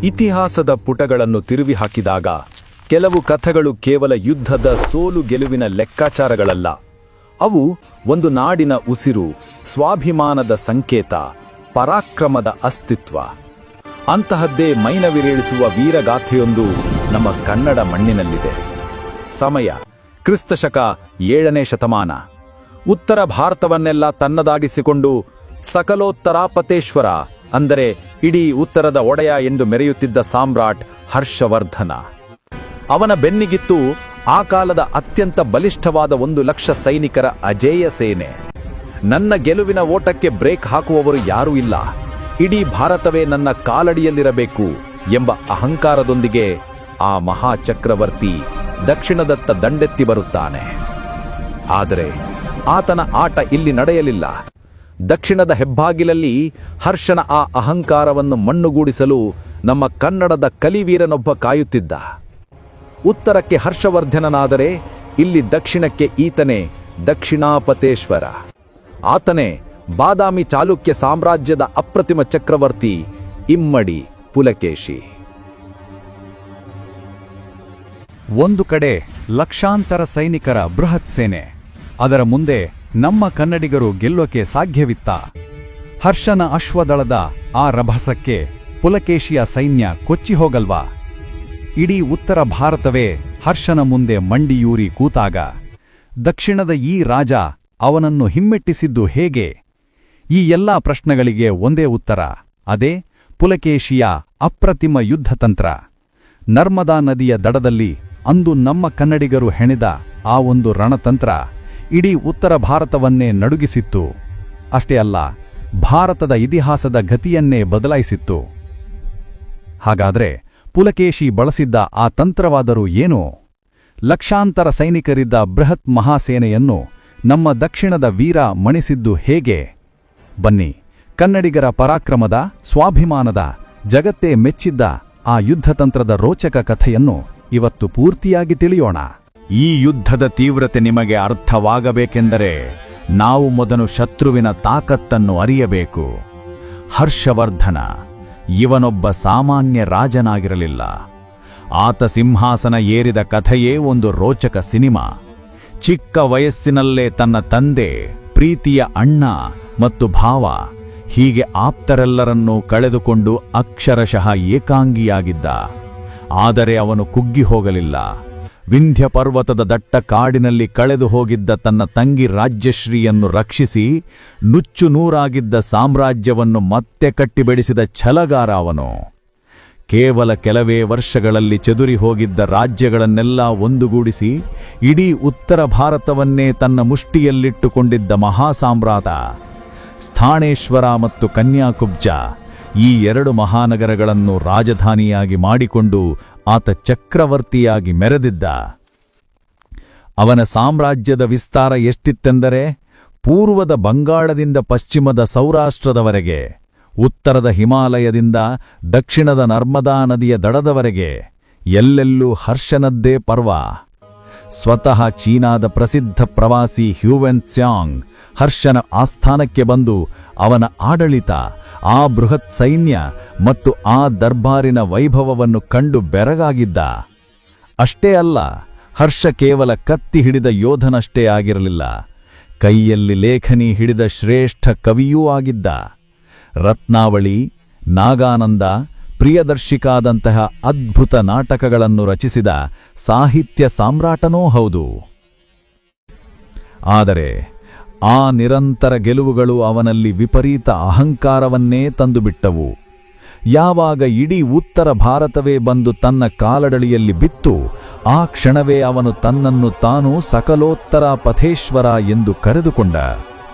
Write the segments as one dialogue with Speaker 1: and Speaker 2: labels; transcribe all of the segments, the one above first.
Speaker 1: ಇತಿಹಾಸದ ಪುಟಗಳನ್ನು ತಿರುವಿ ಹಾಕಿದಾಗ ಕೆಲವು ಕಥೆಗಳು ಕೇವಲ ಯುದ್ಧದ ಸೋಲು ಗೆಲುವಿನ ಲೆಕ್ಕಾಚಾರಗಳಲ್ಲ. ಅವು ಒಂದು ನಾಡಿನ ಉಸಿರು, ಸ್ವಾಭಿಮಾನದ ಸಂಕೇತ, ಪರಾಕ್ರಮದ ಅಸ್ತಿತ್ವ. ಅಂತಹದ್ದೇ ಮೈನವಿರೇಳಿಸುವ ವೀರಗಾಥೆಯೊಂದು ನಮ್ಮ ಕನ್ನಡ ಮಣ್ಣಿನಲ್ಲಿದೆ. ಸಮಯ ಕ್ರಿಸ್ತಶಕ 7ನೇ ಶತಮಾನ. ಉತ್ತರ ಭಾರತವನ್ನೆಲ್ಲ ತನ್ನದಾಗಿಸಿಕೊಂಡು ಸಕಲೋತ್ತರಾಪತೇಶ್ವರ ಅಂದರೆ ಇಡೀ ಉತ್ತರದ ಒಡೆಯ ಎಂದು ಮೆರೆಯುತ್ತಿದ್ದ ಸಾಮ್ರಾಟ್ ಹರ್ಷವರ್ಧನ. ಅವನ ಬೆನ್ನಿಗಿತ್ತು ಆ ಕಾಲದ ಅತ್ಯಂತ ಬಲಿಷ್ಠವಾದ 1,00,000 ಸೈನಿಕರ ಅಜೇಯ ಸೇನೆ. ನನ್ನ ಗೆಲುವಿನ ಓಟಕ್ಕೆ ಬ್ರೇಕ್ ಹಾಕುವವರು ಯಾರೂ ಇಲ್ಲ, ಇಡೀ ಭಾರತವೇ ನನ್ನ ಕಾಲಡಿಯಲ್ಲಿರಬೇಕು ಎಂಬ ಅಹಂಕಾರದೊಂದಿಗೆ ಆ ಮಹಾಚಕ್ರವರ್ತಿ ದಕ್ಷಿಣದತ್ತ ದಂಡೆತ್ತಿ ಬರುತ್ತಾನೆ. ಆದರೆ ಆತನ ಆಟ ಇಲ್ಲಿ ನಡೆಯಲಿಲ್ಲ. ದಕ್ಷಿಣದ ಹೆಬ್ಬಾಗಿಲಲ್ಲಿ ಹರ್ಷನ ಆ ಅಹಂಕಾರವನ್ನು ಮಣ್ಣುಗೂಡಿಸಲು ನಮ್ಮ ಕನ್ನಡದ ಕಲಿವೀರನೊಬ್ಬ ಕಾಯುತ್ತಿದ್ದ. ಉತ್ತರಕ್ಕೆ ಹರ್ಷವರ್ಧನನಾದರೆ ಇಲ್ಲಿ ದಕ್ಷಿಣಕ್ಕೆ ಈತನೇ ದಕ್ಷಿಣಾಪತೇಶ್ವರ. ಆತನೇ ಬಾದಾಮಿ ಚಾಲುಕ್ಯ ಸಾಮ್ರಾಜ್ಯದ ಅಪ್ರತಿಮ ಚಕ್ರವರ್ತಿ ಇಮ್ಮಡಿ ಪುಲಕೇಶಿ.
Speaker 2: ಒಂದು ಕಡೆ ಲಕ್ಷಾಂತರ ಸೈನಿಕರ ಬೃಹತ್ ಸೇನೆ, ಅದರ ಮುಂದೆ ನಮ್ಮ ಕನ್ನಡಿಗರು ಗೆಲ್ಲೋಕೆ ಸಾಧ್ಯವಿತ್ತ? ಹರ್ಷನ ಅಶ್ವದಳದ ಆ ರಭಸಕ್ಕೆ ಪುಲಕೇಶಿಯ ಸೈನ್ಯ ಕೊಚ್ಚಿ ಹೋಗಲ್ವಾ? ಇಡೀ ಉತ್ತರ ಭಾರತವೇ ಹರ್ಷನ ಮುಂದೆ ಮಂಡಿಯೂರಿ ಕೂತಾಗ ದಕ್ಷಿಣದ ಈ ರಾಜ ಅವನನ್ನು ಹಿಮ್ಮೆಟ್ಟಿಸಿದ್ದು ಹೇಗೆ? ಈ ಎಲ್ಲಾ ಪ್ರಶ್ನೆಗಳಿಗೆ ಒಂದೇ ಉತ್ತರ, ಅದೇ ಪುಲಕೇಶಿಯ ಅಪ್ರತಿಮ ಯುದ್ಧತಂತ್ರ. ನರ್ಮದಾ ನದಿಯ ದಡದಲ್ಲಿ ಅಂದು ನಮ್ಮ ಕನ್ನಡಿಗರು ಹೆಣೆದ ಆ ಒಂದು ರಣತಂತ್ರ ಇಡೀ ಉತ್ತರ ಭಾರತವನ್ನೇ ನಡುಗಿಸಿತ್ತು. ಅಷ್ಟೇ ಅಲ್ಲ, ಭಾರತದ ಇತಿಹಾಸದ ಗತಿಯನ್ನೇ ಬದಲಾಯಿಸಿತ್ತು. ಹಾಗಾದ್ರೆ ಪುಲಕೇಶಿ ಬಳಸಿದ್ದ ಆ ತಂತ್ರವಾದರೂ ಏನು? ಲಕ್ಷಾಂತರ ಸೈನಿಕರಿದ್ದ ಬೃಹತ್ ಮಹಾಸೇನೆಯನ್ನು ನಮ್ಮ ದಕ್ಷಿಣದ ವೀರ ಮಣಿಸಿದ್ದು ಹೇಗೆ? ಬನ್ನಿ, ಕನ್ನಡಿಗರ ಪರಾಕ್ರಮದ, ಸ್ವಾಭಿಮಾನದ, ಜಗತ್ತೇ ಮೆಚ್ಚಿದ್ದ ಆ ಯುದ್ಧತಂತ್ರದ ರೋಚಕ ಕಥೆಯನ್ನು ಇವತ್ತು ಪೂರ್ತಿಯಾಗಿ ತಿಳಿಯೋಣ.
Speaker 1: ಈ ಯುದ್ಧದ ತೀವ್ರತೆ ನಿಮಗೆ ಅರ್ಥವಾಗಬೇಕೆಂದರೆ ನಾವು ಮೊದಲು ಶತ್ರುವಿನ ತಾಕತ್ತನ್ನು ಅರಿಯಬೇಕು. ಹರ್ಷವರ್ಧನ ಇವನೊಬ್ಬ ಸಾಮಾನ್ಯ ರಾಜನಾಗಿರಲಿಲ್ಲ. ಆತ ಸಿಂಹಾಸನ ಏರಿದ ಕಥೆಯೇ ಒಂದು ರೋಚಕ ಸಿನಿಮಾ. ಚಿಕ್ಕ ವಯಸ್ಸಿನಲ್ಲೇ ತನ್ನ ತಂದೆ, ಪ್ರೀತಿಯ ಅಣ್ಣ ಮತ್ತು ಭಾವ, ಹೀಗೆ ಆಪ್ತರೆಲ್ಲರನ್ನೂ ಕಳೆದುಕೊಂಡು ಅಕ್ಷರಶಃ ಏಕಾಂಗಿಯಾಗಿದ್ದ. ಆದರೆ ಅವನು ಕುಗ್ಗಿ ಹೋಗಲಿಲ್ಲ. ವಿಂಧ್ಯ ಪರ್ವತದ ದಟ್ಟ ಕಾಡಿನಲ್ಲಿ ಕಳೆದು ಹೋಗಿದ್ದ ತನ್ನ ತಂಗಿ ರಾಜ್ಯಶ್ರೀಯನ್ನು ರಕ್ಷಿಸಿ ನುಚ್ಚು ನೂರಾಗಿದ್ದ ಸಾಮ್ರಾಜ್ಯವನ್ನು ಮತ್ತೆ ಕಟ್ಟಿಬೆಳೆಸಿದ ಛಲಗಾರ ಅವನು. ಕೇವಲ ಕೆಲವೇ ವರ್ಷಗಳಲ್ಲಿ ಚದುರಿ ಹೋಗಿದ್ದ ರಾಜ್ಯಗಳನ್ನೆಲ್ಲ ಒಂದುಗೂಡಿಸಿ ಇಡೀ ಉತ್ತರ ಭಾರತವನ್ನೇ ತನ್ನ ಮುಷ್ಟಿಯಲ್ಲಿಟ್ಟುಕೊಂಡಿದ್ದ ಮಹಾಸಾಮ್ರಾಟ. ಸ್ಥಾಣೇಶ್ವರ ಮತ್ತು ಕನ್ಯಾಕುಬ್ಜ ಈ 2 ಮಹಾನಗರಗಳನ್ನು ರಾಜಧಾನಿಯಾಗಿ ಮಾಡಿಕೊಂಡು ಆತ ಚಕ್ರವರ್ತಿಯಾಗಿ ಮೆರೆದಿದ್ದ. ಅವನ ಸಾಮ್ರಾಜ್ಯದ ವಿಸ್ತಾರ ಎಷ್ಟಿತ್ತೆಂದರೆ ಪೂರ್ವದ ಬಂಗಾಳದಿಂದ ಪಶ್ಚಿಮದ ಸೌರಾಷ್ಟ್ರದವರೆಗೆ, ಉತ್ತರದ ಹಿಮಾಲಯದಿಂದ ದಕ್ಷಿಣದ ನರ್ಮದಾ ನದಿಯ ದಡದವರೆಗೆ ಎಲ್ಲೆಲ್ಲೂ ಹರ್ಷನದ್ದೇ ಪರ್ವ. ಸ್ವತಃ ಚೀನಾದ ಪ್ರಸಿದ್ಧ ಪ್ರವಾಸಿ ಹ್ಯೂವೆನ್ ತ್ಸಾಂಗ್ ಹರ್ಷನ ಆಸ್ಥಾನಕ್ಕೆ ಬಂದು ಅವನ ಆಡಳಿತ, ಆ ಬೃಹತ್ ಸೈನ್ಯ ಮತ್ತು ಆ ದರ್ಬಾರಿನ ವೈಭವವನ್ನು ಕಂಡು ಬೆರಗಾಗಿದ್ದ. ಅಷ್ಟೇ ಅಲ್ಲ, ಹರ್ಷ ಕೇವಲ ಕತ್ತಿ ಹಿಡಿದ ಯೋಧನಷ್ಟೇ ಆಗಿರಲಿಲ್ಲ, ಕೈಯಲ್ಲಿ ಲೇಖನಿ ಹಿಡಿದ ಶ್ರೇಷ್ಠ ಕವಿಯೂ ಆಗಿದ್ದ. ರತ್ನಾವಳಿ, ನಾಗಾನಂದ, ಪ್ರಿಯದರ್ಶಿಕಾದಂತಹ ಅದ್ಭುತ ನಾಟಕಗಳನ್ನು ರಚಿಸಿದ ಸಾಹಿತ್ಯ ಸಾಮ್ರಾಟನೂ ಹೌದು. ಆದರೆ ಆ ನಿರಂತರ ಗೆಲುವುಗಳು ಅವನಲ್ಲಿ ವಿಪರೀತ ಅಹಂಕಾರವನ್ನೇ ತಂದುಬಿಟ್ಟವು. ಯಾವಾಗ ಇಡೀ ಉತ್ತರ ಭಾರತವೇ ಬಂದು ತನ್ನ ಕಾಲಡಳಿಯಲ್ಲಿ ಬಿತ್ತು, ಆ ಕ್ಷಣವೇ ಅವನು ತನ್ನನ್ನು ತಾನು ಸಕಲೋತ್ತರಾಪತೇಶ್ವರ ಎಂದು ಕರೆದುಕೊಂಡ.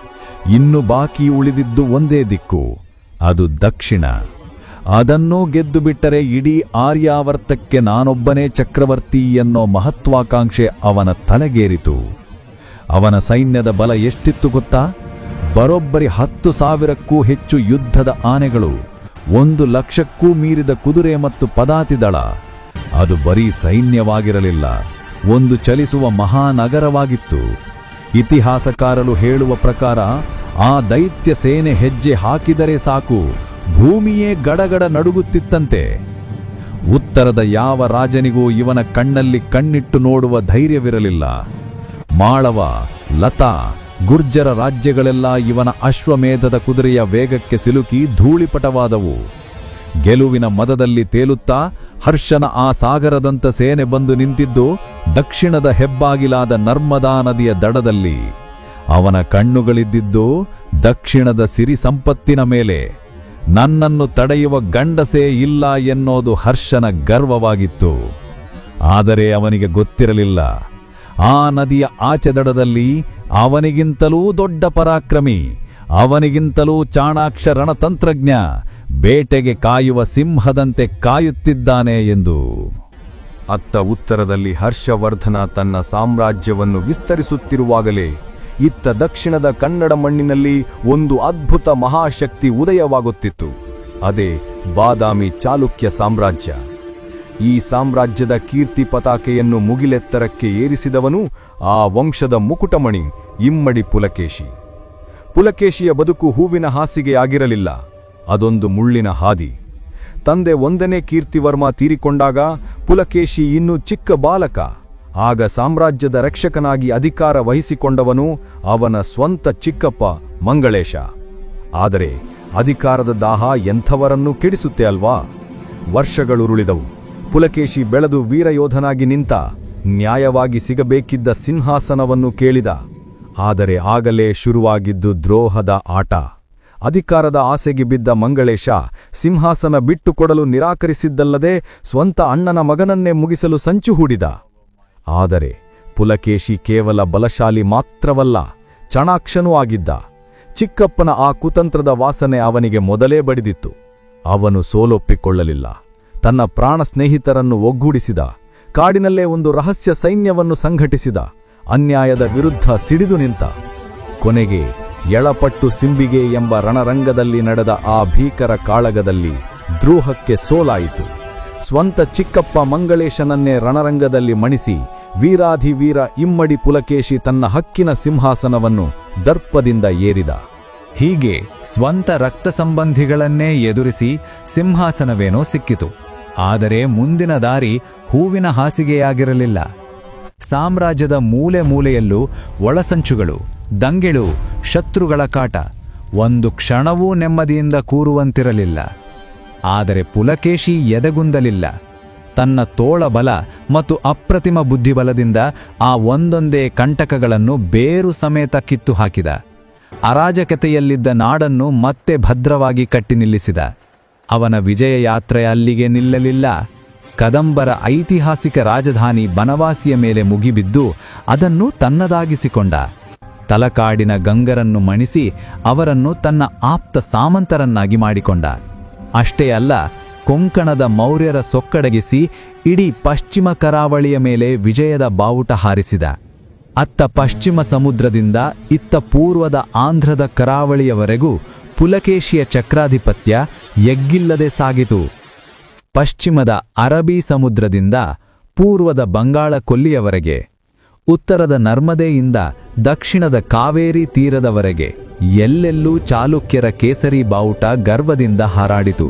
Speaker 1: ಇನ್ನು ಬಾಕಿ ಉಳಿದಿದ್ದು ಒಂದೇ ದಿಕ್ಕು, ಅದು ದಕ್ಷಿಣ. ಅದನ್ನೂ ಗೆದ್ದು ಬಿಟ್ಟರೆ ಇಡೀ ಆರ್ಯಾವರ್ತಕ್ಕೆ ನಾನೊಬ್ಬನೇ ಚಕ್ರವರ್ತಿ ಎನ್ನೋ ಮಹತ್ವಾಕಾಂಕ್ಷೆ ಅವನ ತಲೆಗೇರಿತು. ಅವನ ಸೈನ್ಯದ ಬಲ ಎಷ್ಟಿತ್ತು ಗೊತ್ತಾ? ಬರೋಬ್ಬರಿ 10,000ಕ್ಕೂ ಹೆಚ್ಚು ಯುದ್ಧದ ಆನೆಗಳು, 1,00,000ಕ್ಕೂ ಮೀರಿದ ಕುದುರೆ ಮತ್ತು ಪದಾತಿದಳ. ಅದು ಬರೀ ಸೈನ್ಯವಾಗಿರಲಿಲ್ಲ, ಒಂದು ಚಲಿಸುವ ಮಹಾನಗರವಾಗಿತ್ತು. ಇತಿಹಾಸಕಾರರು ಹೇಳುವ ಪ್ರಕಾರ ಆ ದೈತ್ಯ ಸೇನೆ ಹೆಜ್ಜೆ ಹಾಕಿದರೆ ಸಾಕು, ಭೂಮಿಯೇ ಗಡಗಡ ನಡುಗುತ್ತಿತ್ತಂತೆ. ಉತ್ತರದ ಯಾವ ರಾಜನಿಗೂ ಇವನ ಕಣ್ಣಲ್ಲಿ ಕಣ್ಣಿಟ್ಟು ನೋಡುವ ಧೈರ್ಯವಿರಲಿಲ್ಲ. ಮಾಳವ, ಲತಾ, ಗುರ್ಜರ ರಾಜ್ಯಗಳೆಲ್ಲ ಇವನ ಅಶ್ವಮೇಧದ ಕುದುರೆಯ ವೇಗಕ್ಕೆ ಸಿಲುಕಿ ಧೂಳಿಪಟವಾದವು. ಗೆಲುವಿನ ಮದದಲ್ಲಿ ತೇಲುತ್ತಾ ಹರ್ಷನ ಆ ಸಾಗರದಂತ ಸೇನೆ ಬಂದು ನಿಂತಿದ್ದು ದಕ್ಷಿಣದ ಹೆಬ್ಬಾಗಿಲಾದ ನರ್ಮದಾ ನದಿಯ ದಡದಲ್ಲಿ. ಅವನ ಕಣ್ಣುಗಳಿದ್ದಿದ್ದು ದಕ್ಷಿಣದ ಸಿರಿ ಸಂಪತ್ತಿನ ಮೇಲೆ. ನನ್ನನ್ನು ತಡೆಯುವ ಗಂಡಸೇ ಇಲ್ಲ ಎನ್ನೋದು ಹರ್ಷನ ಗರ್ವವಾಗಿತ್ತು. ಆದರೆ ಅವನಿಗೆ ಗೊತ್ತಿರಲಿಲ್ಲ, ಆ ನದಿಯ ಆಚೆ ದಡದಲ್ಲಿ ಅವನಿಗಿಂತಲೂ ದೊಡ್ಡ ಪರಾಕ್ರಮಿ, ಅವನಿಗಿಂತಲೂ ಚಾಣಾಕ್ಷ ರಣತಂತ್ರಜ್ಞ ಬೇಟೆಗೆ ಕಾಯುವ ಸಿಂಹದಂತೆ ಕಾಯುತ್ತಿದ್ದಾನೆ ಎಂದು.
Speaker 2: ಅತ್ತ ಉತ್ತರದಲ್ಲಿ ಹರ್ಷವರ್ಧನ ತನ್ನ ಸಾಮ್ರಾಜ್ಯವನ್ನು ವಿಸ್ತರಿಸುತ್ತಿರುವಾಗಲೇ ಇತ್ತ ದಕ್ಷಿಣದ ಕನ್ನಡ ಮಣ್ಣಿನಲ್ಲಿ ಒಂದು ಅದ್ಭುತ ಮಹಾಶಕ್ತಿ ಉದಯವಾಗುತ್ತಿತ್ತು. ಅದೇ ಬಾದಾಮಿ ಚಾಲುಕ್ಯ ಸಾಮ್ರಾಜ್ಯ. ಈ ಸಾಮ್ರಾಜ್ಯದ ಕೀರ್ತಿ ಪತಾಕೆಯನ್ನು ಮುಗಿಲೆತ್ತರಕ್ಕೆ ಏರಿಸಿದವನು ಆ ವಂಶದ ಮುಕುಟಮಣಿ ಇಮ್ಮಡಿ ಪುಲಕೇಶಿ. ಪುಲಕೇಶಿಯ ಬದುಕು ಹೂವಿನ ಹಾಸಿಗೆ ಆಗಿರಲಿಲ್ಲ, ಅದೊಂದು ಮುಳ್ಳಿನ ಹಾದಿ. ತಂದೆ 1ನೇ ಕೀರ್ತಿವರ್ಮ ತೀರಿಕೊಂಡಾಗ ಪುಲಕೇಶಿ ಇನ್ನೂ ಚಿಕ್ಕ ಬಾಲಕ. ಆಗ ಸಾಮ್ರಾಜ್ಯದ ರಕ್ಷಕನಾಗಿ ಅಧಿಕಾರ ವಹಿಸಿಕೊಂಡವನು ಅವನ ಸ್ವಂತ ಚಿಕ್ಕಪ್ಪ ಮಂಗಳೇಶ. ಆದರೆ ಅಧಿಕಾರದ ದಾಹ ಎಂಥವರನ್ನೂ ಕೆಡಿಸುತ್ತೆ ಅಲ್ವಾ? ವರ್ಷಗಳುರುಳಿದವು. ಪುಲಕೇಶಿ ಬೆಳೆದು ವೀರಯೋಧನಾಗಿ ನಿಂತ, ನ್ಯಾಯವಾಗಿ ಸಿಗಬೇಕಿದ್ದ ಸಿಂಹಾಸನವನ್ನು ಕೇಳಿದ. ಆದರೆ ಆಗಲೇ ಶುರುವಾಗಿದ್ದು ದ್ರೋಹದ ಆಟ. ಅಧಿಕಾರದ ಆಸೆಗೆ ಬಿದ್ದ ಮಂಗಳೇಶ ಸಿಂಹಾಸನ ಬಿಟ್ಟುಕೊಡಲು ನಿರಾಕರಿಸಿದ್ದಲ್ಲದೆ ಸ್ವಂತ ಅಣ್ಣನ ಮಗನನ್ನೇ ಮುಗಿಸಲು ಸಂಚು ಹೂಡಿದ. ಆದರೆ ಪುಲಕೇಶಿ ಕೇವಲ ಬಲಶಾಲಿ ಮಾತ್ರವಲ್ಲ, ಚಾಣಾಕ್ಷನೂ ಆಗಿದ್ದ. ಚಿಕ್ಕಪ್ಪನ ಆ ಕುತಂತ್ರದ ವಾಸನೆ ಅವನಿಗೆ ಮೊದಲೇ ಬಡಿದಿತ್ತು. ಅವನು ಸೋಲೊಪ್ಪಿಕೊಳ್ಳಲಿಲ್ಲ. ತನ್ನ ಪ್ರಾಣ ಸ್ನೇಹಿತರನ್ನು ಒಗ್ಗೂಡಿಸಿದ. ಕಾಡಿನಲ್ಲೇ ಒಂದು ರಹಸ್ಯ ಸೈನ್ಯವನ್ನು ಸಂಘಟಿಸಿದ. ಅನ್ಯಾಯದ ವಿರುದ್ಧ ಸಿಡಿದು ನಿಂತ. ಕೊನೆಗೆ ಎಳಪಟ್ಟು ಸಿಂಬಿಗೆ ಎಂಬ ರಣರಂಗದಲ್ಲಿ ನಡೆದ ಆ ಭೀಕರ ಕಾಳಗದಲ್ಲಿ ದ್ರೋಹಕ್ಕೆ ಸೋಲಾಯಿತು. ಸ್ವಂತ ಚಿಕ್ಕಪ್ಪ ಮಂಗಳೇಶನನ್ನೇ ರಣರಂಗದಲ್ಲಿ ಮಣಿಸಿ ವೀರಾಧಿವೀರ ಇಮ್ಮಡಿ ಪುಲಕೇಶಿ ತನ್ನ ಹಕ್ಕಿನ ಸಿಂಹಾಸನವನ್ನು ದರ್ಪದಿಂದ ಏರಿದ.
Speaker 3: ಹೀಗೆ ಸ್ವಂತ ರಕ್ತ ಸಂಬಂಧಿಗಳನ್ನೇ ಎದುರಿಸಿ ಸಿಂಹಾಸನವೇನೋ ಸಿಕ್ಕಿತು. ಆದರೆ ಮುಂದಿನ ದಾರಿ ಹೂವಿನ ಹಾಸಿಗೆಯಾಗಿರಲಿಲ್ಲ. ಸಾಮ್ರಾಜ್ಯದ ಮೂಲೆ ಮೂಲೆಯಲ್ಲೂ ಒಳಸಂಚುಗಳು, ದಂಗೆಳು, ಶತ್ರುಗಳ ಕಾಟ. ಒಂದು ಕ್ಷಣವೂ ನೆಮ್ಮದಿಯಿಂದ ಕೂರುವಂತಿರಲಿಲ್ಲ. ಆದರೆ ಪುಲಕೇಶಿ ಎದೆಗುಂದಲಿಲ್ಲ. ತನ್ನ ತೋಳ ಬಲ ಮತ್ತು ಅಪ್ರತಿಮ ಬುದ್ಧಿಬಲದಿಂದ ಆ ಒಂದೊಂದೇ ಕಂಟಕಗಳನ್ನು ಬೇರು ಸಮೇತ ಕಿತ್ತು ಹಾಕಿದ. ಅರಾಜಕತೆಯಲ್ಲಿದ್ದ ನಾಡನ್ನು ಮತ್ತೆ ಭದ್ರವಾಗಿ ಕಟ್ಟಿ ನಿಲ್ಲಿಸಿದ. ಅವನ ವಿಜಯ ಯಾತ್ರೆ ಅಲ್ಲಿಗೆ ನಿಲ್ಲಲಿಲ್ಲ. ಕದಂಬರ ಐತಿಹಾಸಿಕ ರಾಜಧಾನಿ ಬನವಾಸಿಯ ಮೇಲೆ ಮುಗಿಬಿದ್ದು ಅದನ್ನು ತನ್ನದಾಗಿಸಿಕೊಂಡ. ತಲಕಾಡಿನ ಗಂಗರನ್ನು ಮಣಿಸಿ ಅವರನ್ನು ತನ್ನ ಆಪ್ತ ಸಾಮಂತರನ್ನಾಗಿ ಮಾಡಿಕೊಂಡ. ಅಷ್ಟೇ ಅಲ್ಲ, ಕೊಂಕಣದ ಮೌರ್ಯರ ಸೊಕ್ಕಡಗಿಸಿ ಇಡೀ ಪಶ್ಚಿಮ ಕರಾವಳಿಯ ಮೇಲೆ ವಿಜಯದ ಬಾವುಟ ಹಾರಿಸಿದ. ಅತ್ತ ಪಶ್ಚಿಮ ಸಮುದ್ರದಿಂದ ಇತ್ತ ಪೂರ್ವದ ಆಂಧ್ರದ ಕರಾವಳಿಯವರೆಗೂ ಪುಲಕೇಶಿಯ ಚಕ್ರಾಧಿಪತ್ಯ ಎಗ್ಗಿಲ್ಲದೆ ಸಾಗಿತು. ಪಶ್ಚಿಮದ ಅರಬ್ಬಿ ಸಮುದ್ರದಿಂದ ಪೂರ್ವದ ಬಂಗಾಳ ಕೊಲ್ಲಿಯವರೆಗೆ, ಉತ್ತರದ ನರ್ಮದೆಯಿಂದ ದಕ್ಷಿಣದ ಕಾವೇರಿ ತೀರದವರೆಗೆ ಎಲ್ಲೆಲ್ಲೂ ಚಾಲುಕ್ಯರ ಕೇಸರಿ ಬಾವುಟ ಗರ್ವದಿಂದ ಹಾರಾಡಿತು.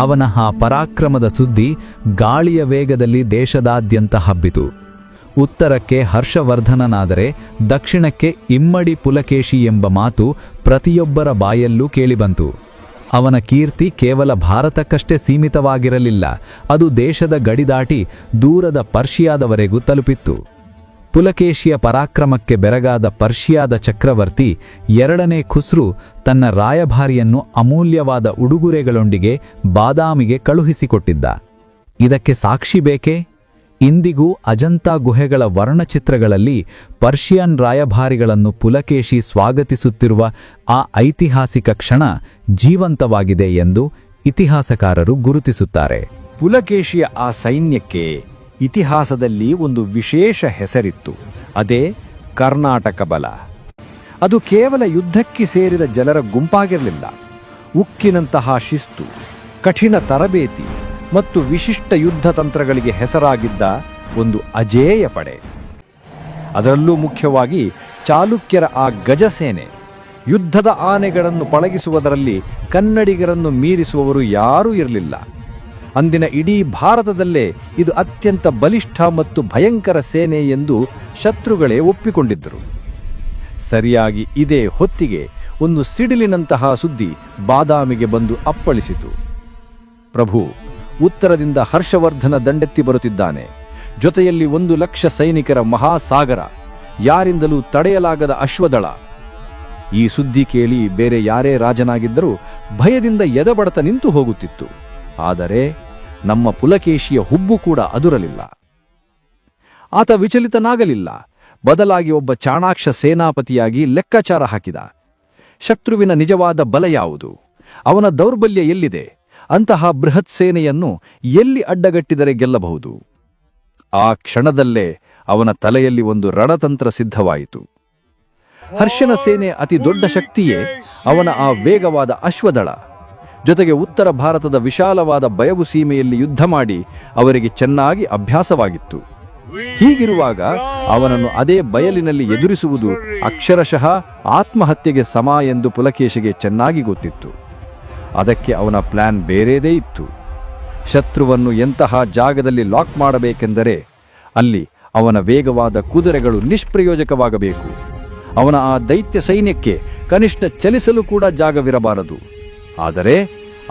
Speaker 3: ಅವನ ಆ ಪರಾಕ್ರಮದ ಸುದ್ದಿ ಗಾಳಿಯ ವೇಗದಲ್ಲಿ ದೇಶದಾದ್ಯಂತ ಹಬ್ಬಿತು. ಉತ್ತರಕ್ಕೆ ಹರ್ಷವರ್ಧನನಾದರೆ ದಕ್ಷಿಣಕ್ಕೆ ಇಮ್ಮಡಿ ಪುಲಕೇಶಿ ಎಂಬ ಮಾತು ಪ್ರತಿಯೊಬ್ಬರ ಬಾಯಲ್ಲೂ ಕೇಳಿಬಂತು. ಅವನ ಕೀರ್ತಿ ಕೇವಲ ಭಾರತಕ್ಕಷ್ಟೇ ಸೀಮಿತವಾಗಿರಲಿಲ್ಲ, ಅದು ದೇಶದ ಗಡಿದಾಟಿ ದೂರದ ಪರ್ಷಿಯಾದವರೆಗೂ ತಲುಪಿತ್ತು. ಪುಲಕೇಶಿಯ ಪರಾಕ್ರಮಕ್ಕೆ ಬೆರಗಾದ ಪರ್ಷಿಯಾದ ಚಕ್ರವರ್ತಿ 2ನೇ ಖುಸ್ರು ತನ್ನ ರಾಯಭಾರಿಯನ್ನು ಅಮೂಲ್ಯವಾದ ಉಡುಗೊರೆಗಳೊಂದಿಗೆ ಬಾದಾಮಿಗೆ ಕಳುಹಿಸಿಕೊಟ್ಟಿದ್ದ. ಇದಕ್ಕೆ ಸಾಕ್ಷಿ ಬೇಕೇ? ಇಂದಿಗೂ ಅಜಂತಾ ಗುಹೆಗಳ ವರ್ಣಚಿತ್ರಗಳಲ್ಲಿ ಪರ್ಷಿಯನ್ ರಾಯಭಾರಿಗಳನ್ನು ಪುಲಕೇಶಿ ಸ್ವಾಗತಿಸುತ್ತಿರುವ ಆ ಐತಿಹಾಸಿಕ ಕ್ಷಣ ಜೀವಂತವಾಗಿದೆ ಎಂದು ಇತಿಹಾಸಕಾರರು ಗುರುತಿಸುತ್ತಾರೆ.
Speaker 2: ಪುಲಕೇಶಿಯ ಆ ಸೈನ್ಯಕ್ಕೆ ಇತಿಹಾಸದಲ್ಲಿ ಒಂದು ವಿಶೇಷ ಹೆಸರಿತ್ತು. ಅದೇ ಕರ್ನಾಟಕ ಬಲ. ಅದು ಕೇವಲ ಯುದ್ಧಕ್ಕೆ ಸೇರಿದ ಜನರ ಗುಂಪಾಗಿರಲಿಲ್ಲ. ಉಕ್ಕಿನಂತಹ ಶಿಸ್ತು, ಕಠಿಣ ತರಬೇತಿ ಮತ್ತು ವಿಶಿಷ್ಟ ಯುದ್ಧ ತಂತ್ರಗಳಿಗೆ ಹೆಸರಾಗಿದ್ದ ಒಂದು ಅಜೇಯ ಪಡೆ. ಅದರಲ್ಲೂ ಮುಖ್ಯವಾಗಿ ಚಾಲುಕ್ಯರ ಆ ಗಜಸೇನೆ. ಯುದ್ಧದ ಆನೆಗಳನ್ನು ಪಳಗಿಸುವುದರಲ್ಲಿ ಕನ್ನಡಿಗರನ್ನು ಮೀರಿಸುವವರು ಯಾರೂ ಇರಲಿಲ್ಲ. ಅಂದಿನ ಇಡೀ ಭಾರತದಲ್ಲೇ ಇದು ಅತ್ಯಂತ ಬಲಿಷ್ಠ ಮತ್ತು ಭಯಂಕರ ಸೇನೆ ಎಂದು ಶತ್ರುಗಳೇ ಒಪ್ಪಿಕೊಂಡಿದ್ದರು. ಸರಿಯಾಗಿ ಇದೇ ಹೊತ್ತಿಗೆ ಒಂದು ಸಿಡಿಲಿನಂತಹ ಸುದ್ದಿ ಬಾದಾಮಿಗೆ ಬಂದು ಅಪ್ಪಳಿಸಿತು. ಪ್ರಭು, ಉತ್ತರದಿಂದ ಹರ್ಷವರ್ಧನ ದಂಡೆತ್ತಿ ಬರುತ್ತಿದ್ದಾನೆ. ಜೊತೆಯಲ್ಲಿ 1,00,000 ಸೈನಿಕರ ಮಹಾಸಾಗರ, ಯಾರಿಂದಲೂ ತಡೆಯಲಾಗದ ಅಶ್ವದಳ. ಈ ಸುದ್ದಿ ಕೇಳಿ ಬೇರೆ ಯಾರೇ ರಾಜನಾಗಿದ್ದರೂ ಭಯದಿಂದ ಎದೆಬಡತ ನಿಂತು ಹೋಗುತ್ತಿತ್ತು. ಆದರೆ ನಮ್ಮ ಪುಲಕೇಶಿಯ ಹುಬ್ಬು ಕೂಡ ಅದುರಲಿಲ್ಲ. ಆತ ವಿಚಲಿತನಾಗಲಿಲ್ಲ. ಬದಲಾಗಿ ಒಬ್ಬ ಚಾಣಾಕ್ಷ ಸೇನಾಪತಿಯಾಗಿ ಲೆಕ್ಕಾಚಾರ ಹಾಕಿದ. ಶತ್ರುವಿನ ನಿಜವಾದ ಬಲ ಯಾವುದು, ಅವನ ದೌರ್ಬಲ್ಯ ಎಲ್ಲಿದೆ, ಅಂತಹ ಬೃಹತ್ ಸೇನೆಯನ್ನು ಎಲ್ಲಿ ಅಡ್ಡಗಟ್ಟಿದರೆ ಗೆಲ್ಲಬಹುದು. ಆ ಕ್ಷಣದಲ್ಲೇ ಅವನ ತಲೆಯಲ್ಲಿ ಒಂದು ರಣತಂತ್ರ ಸಿದ್ಧವಾಯಿತು. ಹರ್ಷನ ಸೇನೆ ಅತಿ ದೊಡ್ಡ ಶಕ್ತಿಯೇ ಅವನ ಆ ವೇಗವಾದ ಅಶ್ವದಳ. ಜೊತೆಗೆ ಉತ್ತರ ಭಾರತದ ವಿಶಾಲವಾದ ಬಯವು ಸೀಮೆಯಲ್ಲಿ ಯುದ್ಧ ಮಾಡಿ ಅವರಿಗೆ ಚೆನ್ನಾಗಿ ಅಭ್ಯಾಸವಾಗಿತ್ತು. ಹೀಗಿರುವಾಗ ಅವನನ್ನು ಅದೇ ಬಯಲಿನಲ್ಲಿ ಎದುರಿಸುವುದು ಅಕ್ಷರಶಃ ಆತ್ಮಹತ್ಯೆಗೆ ಸಮ ಎಂದು ಪುಲಕೇಶಿಗೆ ಚೆನ್ನಾಗಿ ಗೊತ್ತಿತ್ತು. ಅದಕ್ಕೆ ಅವನ ಪ್ಲಾನ್ ಬೇರೆದೇ ಇತ್ತು. ಶತ್ರುವನ್ನು ಎಂತಹ ಜಾಗದಲ್ಲಿ ಲಾಕ್ ಮಾಡಬೇಕೆಂದರೆ ಅಲ್ಲಿ ಅವನ ವೇಗವಾದ ಕುದುರೆಗಳು ನಿಷ್ಪ್ರಯೋಜಕವಾಗಬೇಕು. ಅವನ ಆ ದೈತ್ಯ ಸೈನ್ಯಕ್ಕೆ ಕನಿಷ್ಠ ಚಲಿಸಲು ಕೂಡ ಜಾಗವಿರಬಾರದು. ಆದರೆ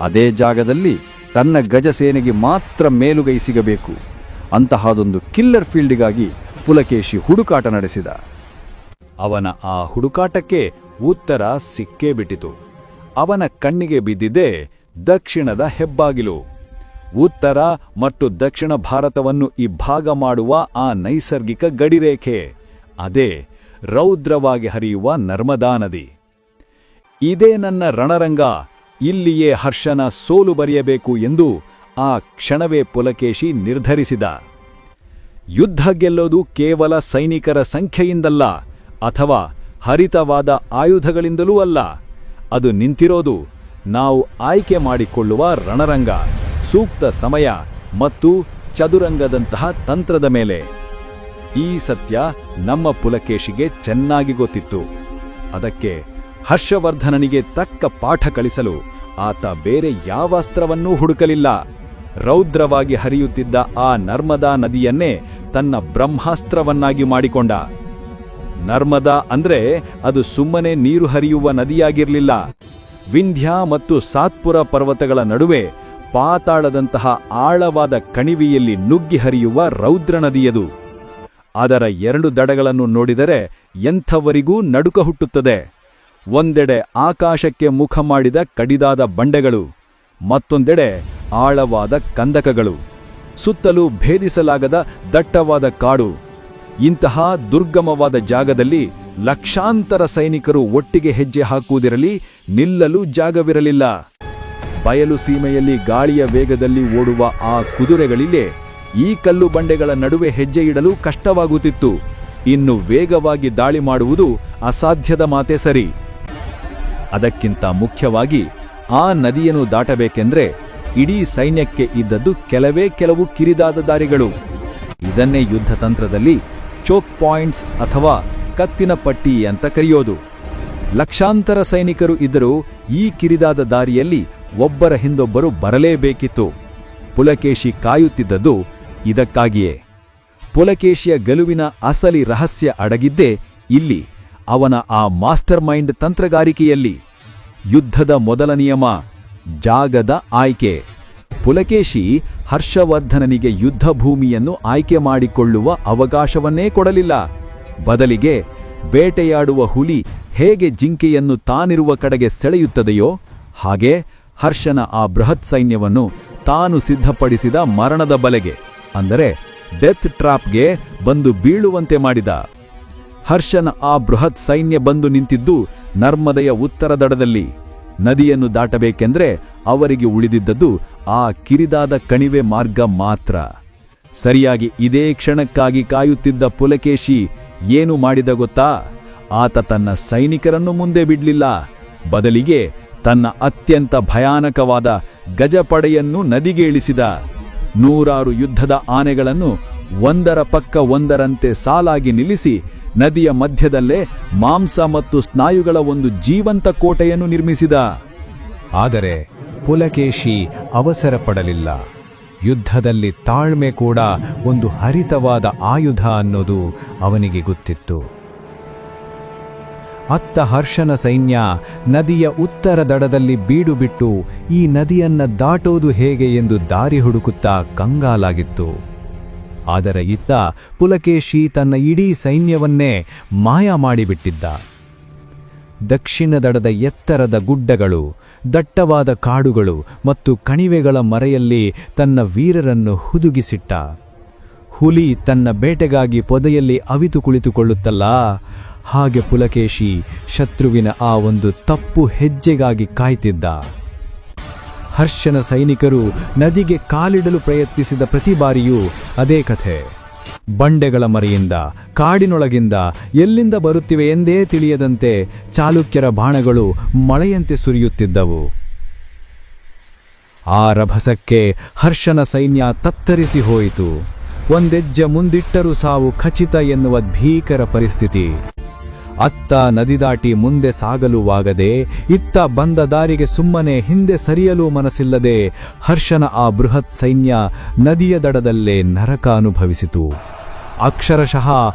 Speaker 2: ಅದೇ ಜಾಗದಲ್ಲಿ ತನ್ನ ಗಜಸೇನೆಗೆ ಮಾತ್ರ ಮೇಲುಗೈ ಸಿಗಬೇಕು. ಅಂತಹದೊಂದು ಕಿಲ್ಲರ್ ಫೀಲ್ಡ್ಗಾಗಿ ಪುಲಕೇಶಿ ಹುಡುಕಾಟ ನಡೆಸಿದ.
Speaker 3: ಅವನ ಆ ಹುಡುಕಾಟಕ್ಕೆ ಉತ್ತರ ಸಿಕ್ಕೇ ಬಿಟ್ಟಿತು. ಅವನ ಕಣ್ಣಿಗೆ ಬಿದ್ದಿದೆ ದಕ್ಷಿಣದ ಹೆಬ್ಬಾಗಿಲು. ಉತ್ತರ ಮತ್ತು ದಕ್ಷಿಣ ಭಾರತವನ್ನು ಇಬ್ಬಾಗ ಮಾಡುವ ಆ ನೈಸರ್ಗಿಕ ಗಡಿರೇಖೆ, ಅದೇ ರೌದ್ರವಾಗಿ ಹರಿಯುವ ನರ್ಮದಾ ನದಿ. ಇದೇ ನನ್ನ ರಣರಂಗ, ಇಲ್ಲಿಯೇ ಹರ್ಷನ ಸೋಲು ಬರೆಯಬೇಕು ಎಂದು ಆ ಕ್ಷಣವೇ ಪುಲಕೇಶಿ ನಿರ್ಧರಿಸಿದ. ಯುದ್ಧ ಗೆಲ್ಲೋದು ಕೇವಲ ಸೈನಿಕರ ಸಂಖ್ಯೆಯಿಂದಲ್ಲ, ಅಥವಾ ಹರಿತವಾದ ಆಯುಧಗಳಿಂದಲೂ ಅಲ್ಲ. ಅದು ನಿಂತಿರೋದು ನಾವು ಆಯ್ಕೆ ಮಾಡಿಕೊಳ್ಳುವ ರಣರಂಗ, ಸೂಕ್ತ ಸಮಯ ಮತ್ತು ಚದುರಂಗದಂತಹ ತಂತ್ರದ ಮೇಲೆ. ಈ ಸತ್ಯ ನಮ್ಮ ಪುಲಕೇಶಿಗೆ ಚೆನ್ನಾಗಿ ಗೊತ್ತಿತ್ತು. ಅದಕ್ಕೆ ಹರ್ಷವರ್ಧನನಿಗೆ ತಕ್ಕ ಪಾಠ ಕಲಿಸಲು ಆತ ಬೇರೆ ಯಾವ ಅಸ್ತ್ರವನ್ನೂ ಹುಡುಕಲಿಲ್ಲ. ರೌದ್ರವಾಗಿ ಹರಿಯುತ್ತಿದ್ದ ಆ ನರ್ಮದಾ ನದಿಯನ್ನೇ ತನ್ನ ಬ್ರಹ್ಮಾಸ್ತ್ರವನ್ನಾಗಿ ಮಾಡಿಕೊಂಡ. ನರ್ಮದಾ ಅಂದ್ರೆ ಅದು ಸುಮ್ಮನೆ ನೀರು ಹರಿಯುವ ನದಿಯಾಗಿರಲಿಲ್ಲ. ವಿಂಧ್ಯ ಮತ್ತು ಸಾತ್ಪುರ ಪರ್ವತಗಳ ನಡುವೆ ಪಾತಾಳದಂತಹ ಆಳವಾದ ಕಣಿವೆಯಲ್ಲಿ ನುಗ್ಗಿ ಹರಿಯುವ ರೌದ್ರ ನದಿಯದು. ಅದರ 2 ದಡಗಳನ್ನು ನೋಡಿದರೆ ಎಂಥವರಿಗೂ ನಡುಕ ಹುಟ್ಟುತ್ತದೆ. ಒಂದೆಡೆ ಆಕಾಶಕ್ಕೆ ಮುಖ ಮಾಡಿದ ಕಡಿದಾದ ಬಂಡೆಗಳು, ಮತ್ತೊಂದೆಡೆ ಆಳವಾದ ಕಂದಕಗಳು, ಸುತ್ತಲೂ ಭೇದಿಸಲಾಗದ ದಟ್ಟವಾದ ಕಾಡು. ಇಂತಹ ದುರ್ಗಮವಾದ ಜಾಗದಲ್ಲಿ ಲಕ್ಷಾಂತರ ಸೈನಿಕರು ಒಟ್ಟಿಗೆ ಹೆಜ್ಜೆ ಹಾಕುವುದಿರಲಿ, ನಿಲ್ಲಲು ಜಾಗವಿರಲಿಲ್ಲ. ಬಯಲು ಸೀಮೆಯಲ್ಲಿ ಗಾಳಿಯ ವೇಗದಲ್ಲಿ ಓಡುವ ಆ ಕುದುರೆಗಳಿಲ್ಲೇ ಈ ಕಲ್ಲು ಬಂಡೆಗಳ ನಡುವೆ ಹೆಜ್ಜೆ ಇಡಲು ಕಷ್ಟವಾಗುತ್ತಿತ್ತು. ಇನ್ನು ವೇಗವಾಗಿ ದಾಳಿ ಮಾಡುವುದು ಅಸಾಧ್ಯದ ಮಾತೇ ಸರಿ. ಅದಕ್ಕಿಂತ ಮುಖ್ಯವಾಗಿ ಆ ನದಿಯನ್ನು ದಾಟಬೇಕೆಂದ್ರೆ ಇಡೀ ಸೈನ್ಯಕ್ಕೆ ಇದ್ದದ್ದು ಕೆಲವು ಕಿರಿದಾದ ದಾರಿಗಳು. ಇದನ್ನೇ ಯುದ್ಧ ತಂತ್ರದಲ್ಲಿ ಚೋಕ್ ಪಾಯಿಂಟ್ಸ್ ಅಥವಾ ಕತ್ತಿನ ಪಟ್ಟಿ ಅಂತ ಕರೆಯೋದು. ಲಕ್ಷಾಂತರ ಸೈನಿಕರು ಇದ್ದರೂ ಈ ಕಿರಿದಾದ ದಾರಿಯಲ್ಲಿ ಒಬ್ಬರ ಹಿಂದೊಬ್ಬರು ಬರಲೇಬೇಕಿತ್ತು. ಪುಲಕೇಶಿ ಕಾಯುತ್ತಿದ್ದದ್ದು ಇದಕ್ಕಾಗಿಯೇ. ಪುಲಕೇಶಿಯ ಗೆಲುವಿನ ಅಸಲಿ ರಹಸ್ಯ ಅಡಗಿದ್ದೇ ಇಲ್ಲಿ, ಅವನ ಆ ಮಾಸ್ಟರ್ ಮೈಂಡ್ ತಂತ್ರಗಾರಿಕೆಯಲ್ಲಿ. ಯುದ್ಧದ ಮೊದಲ ನಿಯಮ ಜಾಗದ ಆಯ್ಕೆ. ಪುಲಕೇಶಿ ಹರ್ಷವರ್ಧನನಿಗೆ ಯುದ್ಧ ಭೂಮಿಯನ್ನು ಆಯ್ಕೆ ಮಾಡಿಕೊಳ್ಳುವ ಅವಕಾಶವನ್ನೇ ಕೊಡಲಿಲ್ಲ. ಬದಲಿಗೆ ಬೇಟೆಯಾಡುವ ಹುಲಿ ಹೇಗೆ ಜಿಂಕೆಯನ್ನು ತಾನಿರುವ ಕಡೆಗೆ ಸೆಳೆಯುತ್ತದೆಯೋ ಹಾಗೆ ಹರ್ಷನ ಆ ಬೃಹತ್ ಸೈನ್ಯವನ್ನು ತಾನು ಸಿದ್ಧಪಡಿಸಿದ ಮರಣದ ಬಲೆಗೆ, ಅಂದರೆ ಡೆತ್ ಟ್ರಾಪ್ಗೆ ಬಂದು ಬೀಳುವಂತೆ ಮಾಡಿದ. ಹರ್ಷನ ಆ ಬೃಹತ್ ಸೈನ್ಯ ಬಂದು ನಿಂತಿದ್ದು ನರ್ಮದೆಯ ಉತ್ತರ ದಡದಲ್ಲಿ. ನದಿಯನ್ನು ದಾಟಬೇಕೆಂದ್ರೆ ಅವರಿಗೆ ಉಳಿದಿದ್ದದ್ದು ಆ ಕಿರಿದಾದ ಕಣಿವೆ ಮಾರ್ಗ ಮಾತ್ರ. ಸರಿಯಾಗಿ ಇದೇ ಕ್ಷಣಕ್ಕಾಗಿ ಕಾಯುತ್ತಿದ್ದ ಪುಲಕೇಶಿ ಏನು ಮಾಡಿದ ಗೊತ್ತಾ? ಆತ ತನ್ನ ಸೈನಿಕರನ್ನು ಮುಂದೆ ಬಿಡಲಿಲ್ಲ. ಬದಲಿಗೆ ತನ್ನ ಅತ್ಯಂತ ಭಯಾನಕವಾದ ಗಜಪಡೆಯನ್ನು ನದಿಗೆ ಇಳಿಸಿದ. 100 ಯುದ್ಧದ ಆನೆಗಳನ್ನು ಒಂದರ ಪಕ್ಕ ಒಂದರಂತೆ ಸಾಲಾಗಿ ನಿಲ್ಲಿಸಿ ನದಿಯ ಮಧ್ಯದಲ್ಲೇ ಮಾಂಸ ಮತ್ತು ಸ್ನಾಯುಗಳ ಒಂದು ಜೀವಂತ ಕೋಟೆಯನ್ನು ನಿರ್ಮಿಸಿದ.
Speaker 1: ಆದರೆ ಪುಲಕೇಶಿ ಅವಸರ ಪಡಲಿಲ್ಲ.
Speaker 2: ಯುದ್ಧದಲ್ಲಿ ತಾಳ್ಮೆ ಕೂಡ ಒಂದು ಹರಿತವಾದ ಆಯುಧ ಅನ್ನೋದು ಅವನಿಗೆ ಗೊತ್ತಿತ್ತು. ಅತ್ತ ಹರ್ಷನ ಸೈನ್ಯ ನದಿಯ ಉತ್ತರ ದಡದಲ್ಲಿ ಬೀಡು ಬಿಟ್ಟು ಈ ನದಿಯನ್ನ ದಾಟೋದು ಹೇಗೆ ಎಂದು ದಾರಿ ಹುಡುಕುತ್ತಾ ಕಂಗಾಲಾಗಿತ್ತು. ಆದರೆ ಇತ್ತ ಪುಲಕೇಶಿ ತನ್ನ ಇಡೀ ಸೈನ್ಯವನ್ನೇ ಮಾಯ ಮಾಡಿಬಿಟ್ಟಿದ್ದ. ದಕ್ಷಿಣ ದಡದ ಎತ್ತರದ ಗುಡ್ಡಗಳು, ದಟ್ಟವಾದ ಕಾಡುಗಳು ಮತ್ತು ಕಣಿವೆಗಳ ಮರೆಯಲ್ಲಿ ತನ್ನ ವೀರರನ್ನು ಹುದುಗಿಸಿಟ್ಟ. ಹುಲಿ ತನ್ನ ಬೇಟೆಗಾಗಿ ಪೊದೆಯಲ್ಲಿ ಅವಿತು ಕುಳಿತುಕೊಳ್ಳುತ್ತಲ್ಲ, ಹಾಗೆ ಪುಲಕೇಶಿ ಶತ್ರುವಿನ ಆ ಒಂದು ತಪ್ಪು ಹೆಜ್ಜೆಗಾಗಿ ಕಾಯ್ತಿದ್ದ. ಹರ್ಷನ ಸೈನಿಕರು ನದಿಗೆ ಕಾಲಿಡಲು ಪ್ರಯತ್ನಿಸಿದ ಪ್ರತಿ ಬಾರಿಯೂ ಅದೇ ಕಥೆ. ಬಂಡೆಗಳ ಮರೆಯಿಂದ, ಕಾಡಿನೊಳಗಿಂದ ಎಲ್ಲಿಂದ ಬರುತ್ತಿವೆ ಎಂದೇ ತಿಳಿಯದಂತೆ ಚಾಲುಕ್ಯರ ಬಾಣಗಳು ಮಳೆಯಂತೆ ಸುರಿಯುತ್ತಿದ್ದವು. ಆ ರಭಸಕ್ಕೆ ಹರ್ಷನ ಸೈನ್ಯ ತತ್ತರಿಸಿ ಹೋಯಿತು. ಒಂದೆಜ್ಜೆ ಮುಂದಿಟ್ಟರೂ ಸಾವು ಖಚಿತ ಎನ್ನುವ ಭೀಕರ ಪರಿಸ್ಥಿತಿ. ಅತ್ತ ನದಿ ದಾಟಿ ಮುಂದೆ ಸಾಗಲುವಾಗದೆ, ಇತ್ತ ಬಂದ ದಾರಿಗೆ ಸುಮ್ಮನೆ ಹಿಂದೆ ಸರಿಯಲು ಮನಸ್ಸಿಲ್ಲದೆ ಹರ್ಷನ ಆ ಬೃಹತ್ ಸೈನ್ಯ ನದಿಯ ದಡದಲ್ಲೇ ನರಕ ಅನುಭವಿಸಿತು. ಅಕ್ಷರಶಃ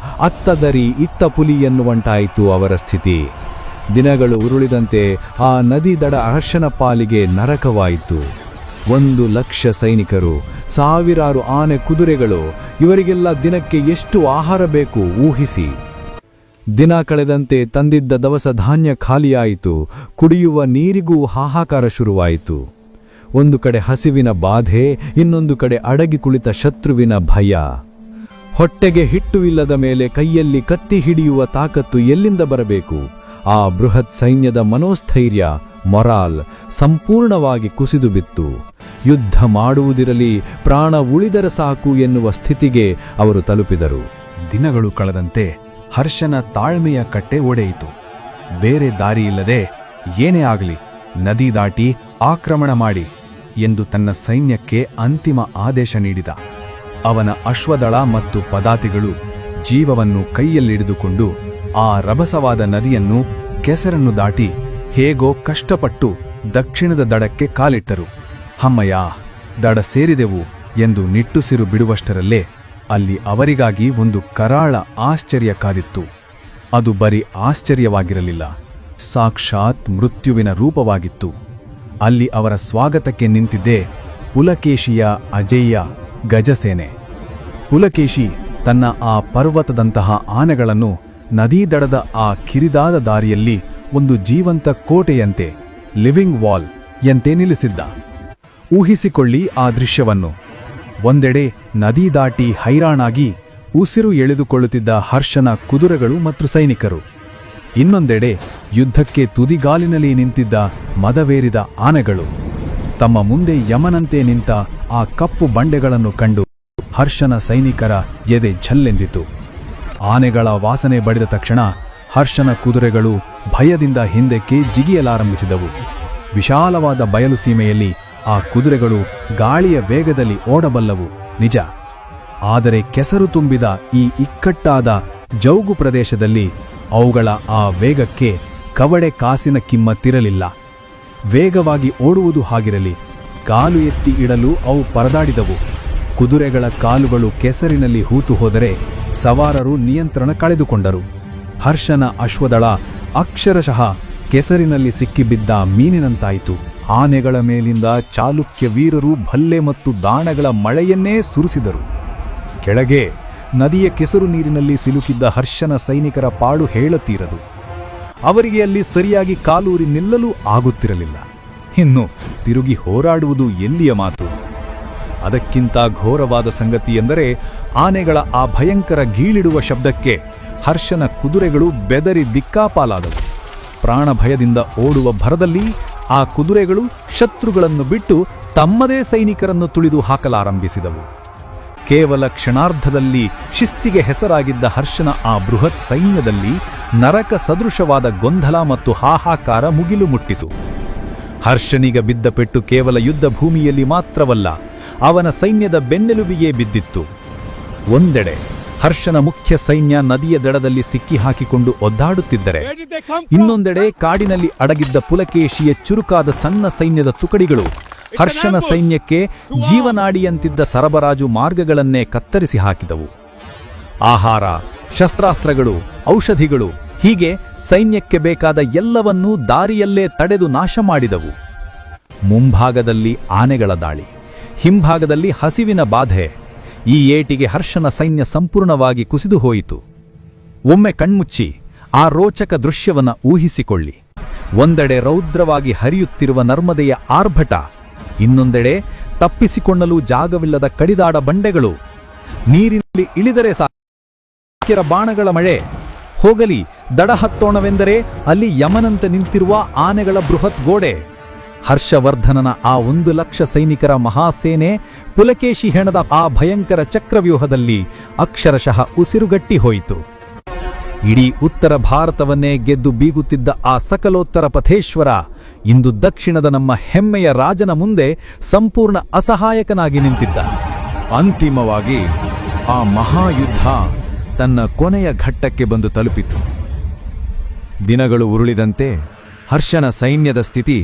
Speaker 2: ಅತ್ತ ದರಿ ಇತ್ತ ಪುಲಿ ಎನ್ನುವಂಟಾಯಿತು ಅವರ ಸ್ಥಿತಿ. ದಿನಗಳು ಉರುಳಿದಂತೆ ಆ ನದಿ ದಡ ಹರ್ಷನ ಪಾಲಿಗೆ ನರಕವಾಯಿತು. 1,00,000 ಸೈನಿಕರು, ಸಾವಿರಾರು ಆನೆ ಕುದುರೆಗಳು, ಇವರಿಗೆಲ್ಲ ದಿನಕ್ಕೆ ಎಷ್ಟು ಆಹಾರ ಬೇಕು ಊಹಿಸಿ. ದಿನ ಕಳೆದಂತೆ ತಂದಿದ್ದ ದವಸ ಧಾನ್ಯ ಖಾಲಿಯಾಯಿತು. ಕುಡಿಯುವ ನೀರಿಗೂ ಹಾಹಾಕಾರ ಶುರುವಾಯಿತು. ಒಂದು ಕಡೆ ಹಸಿವಿನ ಬಾಧೆ, ಇನ್ನೊಂದು ಕಡೆ ಅಡಗಿ ಕುಳಿತ ಶತ್ರುವಿನ ಭಯ. ಹೊಟ್ಟೆಗೆ ಹಿಟ್ಟು ಇಲ್ಲದ ಮೇಲೆ ಕೈಯಲ್ಲಿ ಕತ್ತಿ ಹಿಡಿಯುವ ತಾಕತ್ತು ಎಲ್ಲಿಂದ ಬರಬೇಕು? ಆ ಬೃಹತ್ ಸೈನ್ಯದ ಮನೋಸ್ಥೈರ್ಯ, ಮೊರಾಲ್ ಸಂಪೂರ್ಣವಾಗಿ ಕುಸಿದು ಬಿತ್ತು. ಯುದ್ಧ ಮಾಡುವುದಿರಲಿ, ಪ್ರಾಣ ಉಳಿದರೆ ಸಾಕು ಎನ್ನುವ ಸ್ಥಿತಿಗೆ ಅವರು ತಲುಪಿದರು.
Speaker 4: ದಿನಗಳು ಕಳೆದಂತೆ ಹರ್ಷನ ತಾಳ್ಮೆಯ ಕಟ್ಟೆ ಒಡೆಯಿತು. ಬೇರೆ ದಾರಿಯಿಲ್ಲದೆ ಏನೇ ಆಗಲಿ ನದಿ ದಾಟಿ ಆಕ್ರಮಣ ಮಾಡಿ ಎಂದು ತನ್ನ ಸೈನ್ಯಕ್ಕೆ ಅಂತಿಮ ಆದೇಶ ನೀಡಿದ. ಅವನ ಅಶ್ವದಳ ಮತ್ತು ಪದಾತಿಗಳು ಜೀವವನ್ನು ಕೈಯಲ್ಲಿಡಿದುಕೊಂಡು ಆ ರಭಸವಾದ ನದಿಯನ್ನು, ಕೆಸರನ್ನು ದಾಟಿ ಹೇಗೋ ಕಷ್ಟಪಟ್ಟು ದಕ್ಷಿಣದ ದಡಕ್ಕೆ ಕಾಲಿಟ್ಟರು. ಹಮ್ಮಯ್ಯ, ದಡ ಸೇರಿದೆವು ಎಂದು ನಿಟ್ಟುಸಿರು ಬಿಡುವಷ್ಟರಲ್ಲೇ ಅಲ್ಲಿ ಅವರಿಗಾಗಿ ಒಂದು ಕರಾಳ ಆಶ್ಚರ್ಯ ಕಾದಿತ್ತು. ಅದು ಬರೀ ಆಶ್ಚರ್ಯವಾಗಿರಲಿಲ್ಲ, ಸಾಕ್ಷಾತ್ ಮೃತ್ಯುವಿನ ರೂಪವಾಗಿತ್ತು. ಅಲ್ಲಿ ಅವರ ಸ್ವಾಗತಕ್ಕೆ ನಿಂತಿದ್ದೇ ಪುಲಕೇಶಿಯ ಅಜೇಯ ಗಜಸೇನೆ. ಪುಲಕೇಶಿ ತನ್ನ ಆ ಪರ್ವತದಂತಹ ಆನೆಗಳನ್ನು ನದೀ ದಡದ ಆ ಕಿರಿದಾದ ದಾರಿಯಲ್ಲಿ ಒಂದು ಜೀವಂತ ಕೋಟೆಯಂತೆ, ಲಿವಿಂಗ್ ವಾಲ್ ಯಂತೆ ನಿಲ್ಲಿಸಿದ್ದ. ಊಹಿಸಿಕೊಳ್ಳಿ ಆ ದೃಶ್ಯವನ್ನು. ಒಂದೆಡೆ ನದಿ ದಾಟಿ ಹೈರಾಣಾಗಿ ಉಸಿರು ಎಳೆದುಕೊಳ್ಳುತ್ತಿದ್ದ ಹರ್ಷನ ಕುದುರೆಗಳು ಮತ್ತು ಸೈನಿಕರು, ಇನ್ನೊಂದೆಡೆ ಯುದ್ಧಕ್ಕೆ ತುದಿಗಾಲಿನಲ್ಲಿ ನಿಂತಿದ್ದ ಮದವೇರಿದ ಆನೆಗಳು. ತಮ್ಮ ಮುಂದೆ ಯಮನಂತೆ ನಿಂತ ಆ ಕಪ್ಪು ಬಂಡೆಗಳನ್ನು ಕಂಡು ಹರ್ಷನ ಸೈನಿಕರ ಎದೆ ಝಲ್ಲೆಂದಿತು. ಆನೆಗಳ ವಾಸನೆ ಬಡಿದ ತಕ್ಷಣ ಹರ್ಷನ ಕುದುರೆಗಳು ಭಯದಿಂದ ಹಿಂದಕ್ಕೆ ಜಿಗಿಯಲಾರಂಭಿಸಿದವು. ವಿಶಾಲವಾದ ಬಯಲು ಸೀಮೆಯಲ್ಲಿ ಆ ಕುದುರೆಗಳು ಗಾಳಿಯ ವೇಗದಲ್ಲಿ ಓಡಬಲ್ಲವು ನಿಜ. ಆದರೆ ಕೆಸರು ತುಂಬಿದ ಈ ಇಕ್ಕಟ್ಟಾದ ಜೌಗು ಪ್ರದೇಶದಲ್ಲಿ ಅವುಗಳ ಆ ವೇಗಕ್ಕೆ ಕವಡೆ ಕಾಸಿನ ಕಿಮ್ಮತ್ತಿರಲಿಲ್ಲ. ವೇಗವಾಗಿ ಓಡುವುದು ಹಾಗಿರಲಿ, ಕಾಲು ಎತ್ತಿ ಇಡಲು ಅವು ಪರದಾಡಿದವು. ಕುದುರೆಗಳ ಕಾಲುಗಳು ಕೆಸರಿನಲ್ಲಿ ಹೂತು ಹೋದರೆ ಸವಾರರು ನಿಯಂತ್ರಣ ಕಳೆದುಕೊಂಡರು. ಹರ್ಷನ ಅಶ್ವದಳ ಅಕ್ಷರಶಃ ಕೆಸರಿನಲ್ಲಿ ಸಿಕ್ಕಿಬಿದ್ದ ಮೀನಿನಂತಾಯಿತು. ಆನೆಗಳ ಮೇಲಿಂದ ಚಾಲುಕ್ಯ ವೀರರು ಭಲ್ಲೆ ಮತ್ತು ದಾಣಗಳ ಮಳೆಯನ್ನೇ ಸುರಿಸಿದರು. ಕೆಳಗೆ ನದಿಯ ಕೆಸರು ನೀರಿನಲ್ಲಿ ಸಿಲುಕಿದ್ದ ಹರ್ಷನ ಸೈನಿಕರ ಪಾಡು ಹೇಳುತ್ತೀರದು. ಅವರಿಗೆ ಅಲ್ಲಿ ಸರಿಯಾಗಿ ಕಾಲೂರಿ ನಿಲ್ಲಲು ಆಗುತ್ತಿರಲಿಲ್ಲ. ಇನ್ನು ತಿರುಗಿ ಹೋರಾಡುವುದು ಎಲ್ಲಿಯ ಮಾತು? ಅದಕ್ಕಿಂತ ಘೋರವಾದ ಸಂಗತಿ ಎಂದರೆ ಆನೆಗಳ ಆ ಭಯಂಕರ ಗೀಳಿಡುವ ಶಬ್ದಕ್ಕೆ ಹರ್ಷನ ಕುದುರೆಗಳು ಬೆದರಿ ದಿಕ್ಕಾಪಾಲಾದವು. ಪ್ರಾಣ ಭಯದಿಂದ ಓಡುವ ಭರದಲ್ಲಿ ಆ ಕುದುರೆಗಳು ಶತ್ರುಗಳನ್ನು ಬಿಟ್ಟು ತಮ್ಮದೇ ಸೈನಿಕರನ್ನು ತುಳಿದು ಹಾಕಲಾರಂಭಿಸಿದವು. ಕೇವಲ ಕ್ಷಣಾರ್ಧದಲ್ಲಿ ಶಿಸ್ತಿಗೆ ಹೆಸರಾಗಿದ್ದ ಹರ್ಷನ ಆ ಬೃಹತ್ ಸೈನ್ಯದಲ್ಲಿ ನರಕ ಸದೃಶವಾದ ಗೊಂದಲ ಮತ್ತು ಹಾಹಾಕಾರ ಮುಗಿಲು ಮುಟ್ಟಿತು. ಹರ್ಷನಿಗ ಬಿದ್ದ ಪೆಟ್ಟು ಕೇವಲ ಯುದ್ಧ ಭೂಮಿಯಲ್ಲಿ ಮಾತ್ರವಲ್ಲ, ಅವನ ಸೈನ್ಯದ ಬೆನ್ನೆಲುಬಿಗೆ ಬಿದ್ದಿತ್ತು. ಒಂದೆಡೆ ಹರ್ಷನ ಮುಖ್ಯ ಸೈನ್ಯ ನದಿಯ ದಡದಲ್ಲಿ ಸಿಕ್ಕಿ ಹಾಕಿಕೊಂಡು ಒದ್ದಾಡುತ್ತಿದ್ದರೆ, ಇನ್ನೊಂದೆಡೆ ಕಾಡಿನಲ್ಲಿ ಅಡಗಿದ್ದ ಪುಲಕೇಶಿಯ ಚುರುಕಾದ ಸಣ್ಣ ಸೈನ್ಯದ ತುಕಡಿಗಳು
Speaker 1: ಹರ್ಷನ ಸೈನ್ಯಕ್ಕೆ ಜೀವನಾಡಿಯಂತಿದ್ದ ಸರಬರಾಜು ಮಾರ್ಗಗಳನ್ನೇ ಕತ್ತರಿಸಿ ಹಾಕಿದವು. ಆಹಾರ, ಶಸ್ತ್ರಾಸ್ತ್ರಗಳು, ಔಷಧಿಗಳು ಹೀಗೆ ಸೈನ್ಯಕ್ಕೆ ಬೇಕಾದ ಎಲ್ಲವನ್ನೂ ದಾರಿಯಲ್ಲೇ ತಡೆದು ನಾಶ ಮಾಡಿದವು. ಮುಂಭಾಗದಲ್ಲಿ ಆನೆಗಳ ದಾಳಿ, ಹಿಂಭಾಗದಲ್ಲಿ ಹಸಿವಿನ ಬಾಧೆ. ಈ ಏಟಿಗೆ ಹರ್ಷನ ಸೈನ್ಯ ಸಂಪೂರ್ಣವಾಗಿ ಕುಸಿದು ಹೋಯಿತು. ಒಮ್ಮೆ ಕಣ್ಮುಚ್ಚಿ ಆ ರೋಚಕ ದೃಶ್ಯವನ್ನ ಊಹಿಸಿಕೊಳ್ಳಿ. ಒಂದೆಡೆ ರೌದ್ರವಾಗಿ ಹರಿಯುತ್ತಿರುವ ನರ್ಮದೆಯ ಆರ್ಭಟ, ಇನ್ನೊಂದೆಡೆ ತಪ್ಪಿಸಿಕೊಳ್ಳಲು ಜಾಗವಿಲ್ಲದ ಕಡಿದಾಡ ಬಂಡೆಗಳು. ನೀರಿನಲ್ಲಿ ಇಳಿದರೆ ಸಾಕಿರ ಬಾಣಗಳ ಮಳೆ. ಹೋಗಲಿ ದಡ ಹತ್ತೋಣವೆಂದರೆ ಅಲ್ಲಿ ಯಮನಂತೆ ನಿಂತಿರುವ ಆನೆಗಳ ಬೃಹತ್ ಗೋಡೆ. ಹರ್ಷವರ್ಧನನ ಆ 1,00,000 ಸೈನಿಕರ ಮಹಾಸೇನೆ ಪುಲಕೇಶಿ ಹೆಣದ ಆ ಭಯಂಕರ ಚಕ್ರವ್ಯೂಹದಲ್ಲಿ ಅಕ್ಷರಶಃ ಉಸಿರುಗಟ್ಟಿ ಹೋಯಿತು. ಇಡೀ ಉತ್ತರ ಭಾರತವನ್ನೇ ಗೆದ್ದು ಬೀಗುತ್ತಿದ್ದ ಆ ಸಕಲೋತ್ತರ ಪಥೇಶ್ವರ ಇಂದು ದಕ್ಷಿಣದ ನಮ್ಮ ಹೆಮ್ಮೆಯ ರಾಜನ ಮುಂದೆ ಸಂಪೂರ್ಣ ಅಸಹಾಯಕನಾಗಿ ನಿಂತಿದ್ದ.
Speaker 3: ಅಂತಿಮವಾಗಿ ಆ ಮಹಾಯುದ್ಧ ತನ್ನ ಕೊನೆಯ ಘಟ್ಟಕ್ಕೆ ಬಂದು ತಲುಪಿತು. ದಿನಗಳು ಉರುಳಿದಂತೆ ಹರ್ಷನ ಸೈನ್ಯದ ಸ್ಥಿತಿ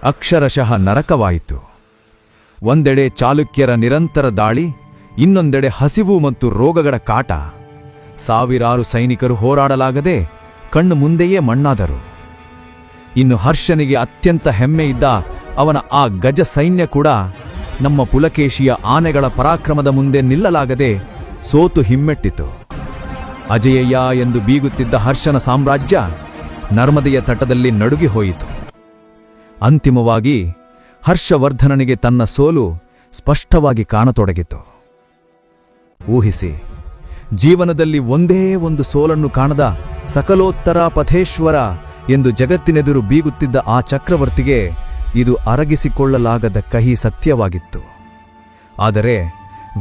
Speaker 3: ಅಕ್ಷರಶಃ ನರಕವಾಯಿತು. ಒಂದೆಡೆ ಚಾಲುಕ್ಯರ ನಿರಂತರ ದಾಳಿ, ಇನ್ನೊಂದೆಡೆ ಹಸಿವು ಮತ್ತು ರೋಗಗಳ ಕಾಟ. ಸಾವಿರಾರು ಸೈನಿಕರು ಹೋರಾಡಲಾಗದೆ ಕಣ್ಣು ಮುಂದೆಯೇ ಮಣ್ಣಾದರು. ಇನ್ನು ಹರ್ಷನಿಗೆ ಅತ್ಯಂತ ಹೆಮ್ಮೆಯಿದ್ದ ಅವನ ಆ ಗಜ ಸೈನ್ಯ ಕೂಡ ನಮ್ಮ ಪುಲಕೇಶಿಯ ಆನೆಗಳ ಪರಾಕ್ರಮದ ಮುಂದೆ ನಿಲ್ಲಲಾಗದೆ ಸೋತು ಹಿಮ್ಮೆಟ್ಟಿತು. ಅಜೇಯ ಎಂದು ಬೀಗುತ್ತಿದ್ದ ಹರ್ಷನ ಸಾಮ್ರಾಜ್ಯ ನರ್ಮದೆಯ ತಟದಲ್ಲಿ ನಡುಗಿ ಹೋಯಿತು. ಅಂತಿಮವಾಗಿ ಹರ್ಷವರ್ಧನನಿಗೆ ತನ್ನ ಸೋಲು ಸ್ಪಷ್ಟವಾಗಿ ಕಾಣತೊಡಗಿತು. ಊಹಿಸಿ, ಜೀವನದಲ್ಲಿ ಒಂದೇ ಒಂದು ಸೋಲನ್ನು ಕಾಣದ ಸಕಲೋತ್ತರ ಪಥೇಶ್ವರ ಎಂದು ಜಗತ್ತಿನೆದುರು ಬೀಗುತ್ತಿದ್ದ ಆ ಚಕ್ರವರ್ತಿಗೆ ಇದು ಅರಗಿಸಿಕೊಳ್ಳಲಾಗದ ಕಹಿ ಸತ್ಯವಾಗಿತ್ತು. ಆದರೆ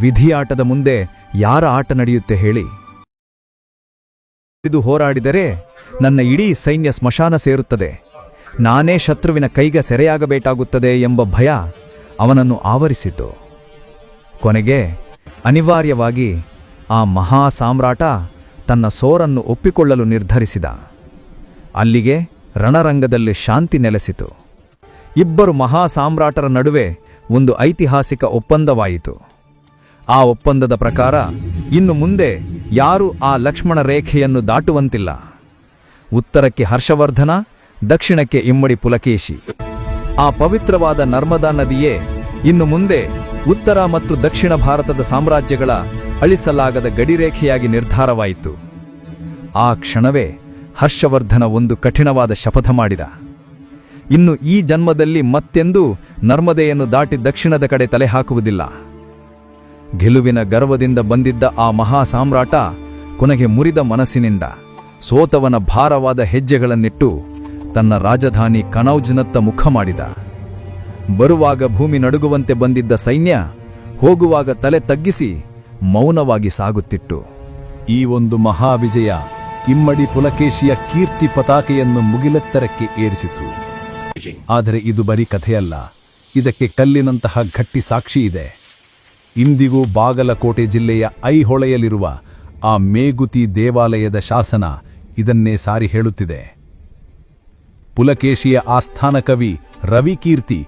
Speaker 3: ವಿಧಿಯಾಟದ ಮುಂದೆ ಯಾರ ಆಟ ನಡೆಯುತ್ತೆ ಹೇಳಿ? ಇದು ಹೋರಾಡಿದರೆ ನನ್ನ ಇಡೀ ಸೈನ್ಯ ಸ್ಮಶಾನ ಸೇರುತ್ತದೆ, ನಾನೇ ಶತ್ರುವಿನ ಕೈಗೆ ಸೆರೆಯಾಗಬೇಕಾಗುತ್ತದೆ ಎಂಬ ಭಯ ಅವನನ್ನು ಆವರಿಸಿತು. ಕೊನೆಗೆ ಅನಿವಾರ್ಯವಾಗಿ ಆ ಮಹಾ ಸಾಮ್ರಾಟ ತನ್ನ ಸೋರನ್ನು ಒಪ್ಪಿಕೊಳ್ಳಲು ನಿರ್ಧರಿಸಿದ. ಅಲ್ಲಿಗೆ ರಣರಂಗದಲ್ಲಿ ಶಾಂತಿ ನೆಲೆಸಿತು. ಇಬ್ಬರು ಮಹಾ ಸಾಮ್ರಾಟರ ನಡುವೆ ಒಂದು ಐತಿಹಾಸಿಕ ಒಪ್ಪಂದವಾಯಿತು. ಆ ಒಪ್ಪಂದದ ಪ್ರಕಾರ ಇನ್ನು ಮುಂದೆ ಯಾರೂ ಆ ಲಕ್ಷ್ಮಣ ರೇಖೆಯನ್ನು ದಾಟುವಂತಿಲ್ಲ. ಉತ್ತರಕ್ಕೆ ಹರ್ಷವರ್ಧನ, ದಕ್ಷಿಣಕ್ಕೆ ಇಮ್ಮಡಿ ಪುಲಕೇಶಿ. ಆ ಪವಿತ್ರವಾದ ನರ್ಮದಾ ನದಿಯೇ ಇನ್ನು ಮುಂದೆ ಉತ್ತರ ಮತ್ತು ದಕ್ಷಿಣ ಭಾರತದ ಸಾಮ್ರಾಜ್ಯಗಳ ಅಳಿಸಲಾಗದ ಗಡಿರೇಖೆಯಾಗಿ ನಿರ್ಧಾರವಾಯಿತು. ಆ ಕ್ಷಣವೇ ಹರ್ಷವರ್ಧನ ಒಂದು ಕಠಿಣವಾದ ಶಪಥ ಮಾಡಿದ. ಇನ್ನು ಈ ಜನ್ಮದಲ್ಲಿ ಮತ್ತೆಂದೂ ನರ್ಮದೆಯನ್ನು ದಾಟಿ ದಕ್ಷಿಣದ ಕಡೆ ತಲೆ ಹಾಕುವುದಿಲ್ಲ. ಗೆಲುವಿನ ಗರ್ವದಿಂದ ಬಂದಿದ್ದ ಆ ಮಹಾ ಸಾಮ್ರಾಟ ಕೊನೆಗೆ ಮುರಿದ ಮನಸ್ಸಿನಿಂದ ಸೋತವನ ಭಾರವಾದ ಹೆಜ್ಜೆಗಳನ್ನಿಟ್ಟು ತನ್ನ ರಾಜಧಾನಿ ಕನೌಜ್ನತ್ತ ಮುಖ ಮಾಡಿದ. ಬರುವಾಗ ಭೂಮಿ ನಡುಗುವಂತೆ ಬಂದಿದ್ದ ಸೈನ್ಯ ಹೋಗುವಾಗ ತಲೆ ತಗ್ಗಿಸಿ ಮೌನವಾಗಿ ಸಾಗುತ್ತಿತ್ತು.
Speaker 1: ಈ ಒಂದು ಮಹಾವಿಜಯ ಇಮ್ಮಡಿ ಪುಲಕೇಶಿಯ ಕೀರ್ತಿ ಪತಾಕೆಯನ್ನು ಮುಗಿಲೆತ್ತರಕ್ಕೆ ಏರಿಸಿತು. ಆದರೆ ಇದು ಬರೀ ಕಥೆಯಲ್ಲ, ಇದಕ್ಕೆ ಕಲ್ಲಿನಂತಹ ಗಟ್ಟಿ ಸಾಕ್ಷಿ ಇದೆ. ಇಂದಿಗೂ ಬಾಗಲಕೋಟೆ ಜಿಲ್ಲೆಯ ಐಹೊಳೆಯಲ್ಲಿರುವ ಆ ಮೇಗುತಿ ದೇವಾಲಯದ ಶಾಸನ ಇದನ್ನೇ ಸಾರಿ ಹೇಳುತ್ತಿದೆ. ಪುಲಕೇಶಿಯ ಆಸ್ಥಾನ ಕವಿ ರವಿಕೀರ್ತಿ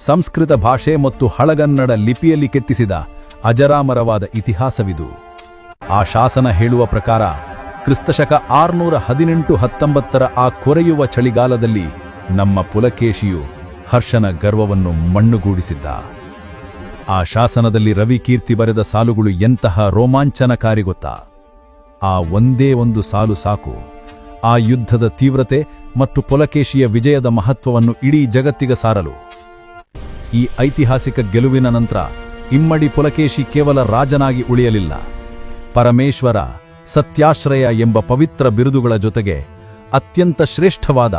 Speaker 1: ಸಂಸ್ಕೃತ ಭಾಷೆ ಮತ್ತು ಹಳಗನ್ನಡ ಲಿಪಿಯಲ್ಲಿ ಕೆತ್ತಿಸಿದ ಅಜರಾಮರವಾದ ಇತಿಹಾಸವಿದು. ಆ ಶಾಸನ ಹೇಳುವ ಪ್ರಕಾರ ಕ್ರಿಸ್ತಶಕ 618-19 ಆ ಕೊರೆಯುವ ಚಳಿಗಾಲದಲ್ಲಿ ನಮ್ಮ ಪುಲಕೇಶಿಯು ಹರ್ಷನ ಗರ್ವವನ್ನು ಮಣ್ಣುಗೂಡಿಸಿದ್ದ. ಆ ಶಾಸನದಲ್ಲಿ ರವಿಕೀರ್ತಿ ಬರೆದ ಸಾಲುಗಳು ಎಂತಹ ರೋಮಾಂಚನಕಾರಿ ಗೊತ್ತಾ? ಆ ಒಂದೇ ಒಂದು ಸಾಲು ಸಾಕು ಆ ಯುದ್ಧದ ತೀವ್ರತೆ ಮತ್ತು ಪುಲಕೇಶಿಯ ವಿಜಯದ ಮಹತ್ವವನ್ನು ಇಡೀ ಜಗತ್ತಿಗೆ ಸಾರಲು. ಈ ಐತಿಹಾಸಿಕ ಗೆಲುವಿನ ನಂತರ ಇಮ್ಮಡಿ ಪುಲಕೇಶಿ ಕೇವಲ ರಾಜನಾಗಿ ಉಳಿಯಲಿಲ್ಲ. ಪರಮೇಶ್ವರ, ಸತ್ಯಾಶ್ರಯ ಎಂಬ ಪವಿತ್ರ ಬಿರುದುಗಳ ಜೊತೆಗೆ ಅತ್ಯಂತ ಶ್ರೇಷ್ಠವಾದ,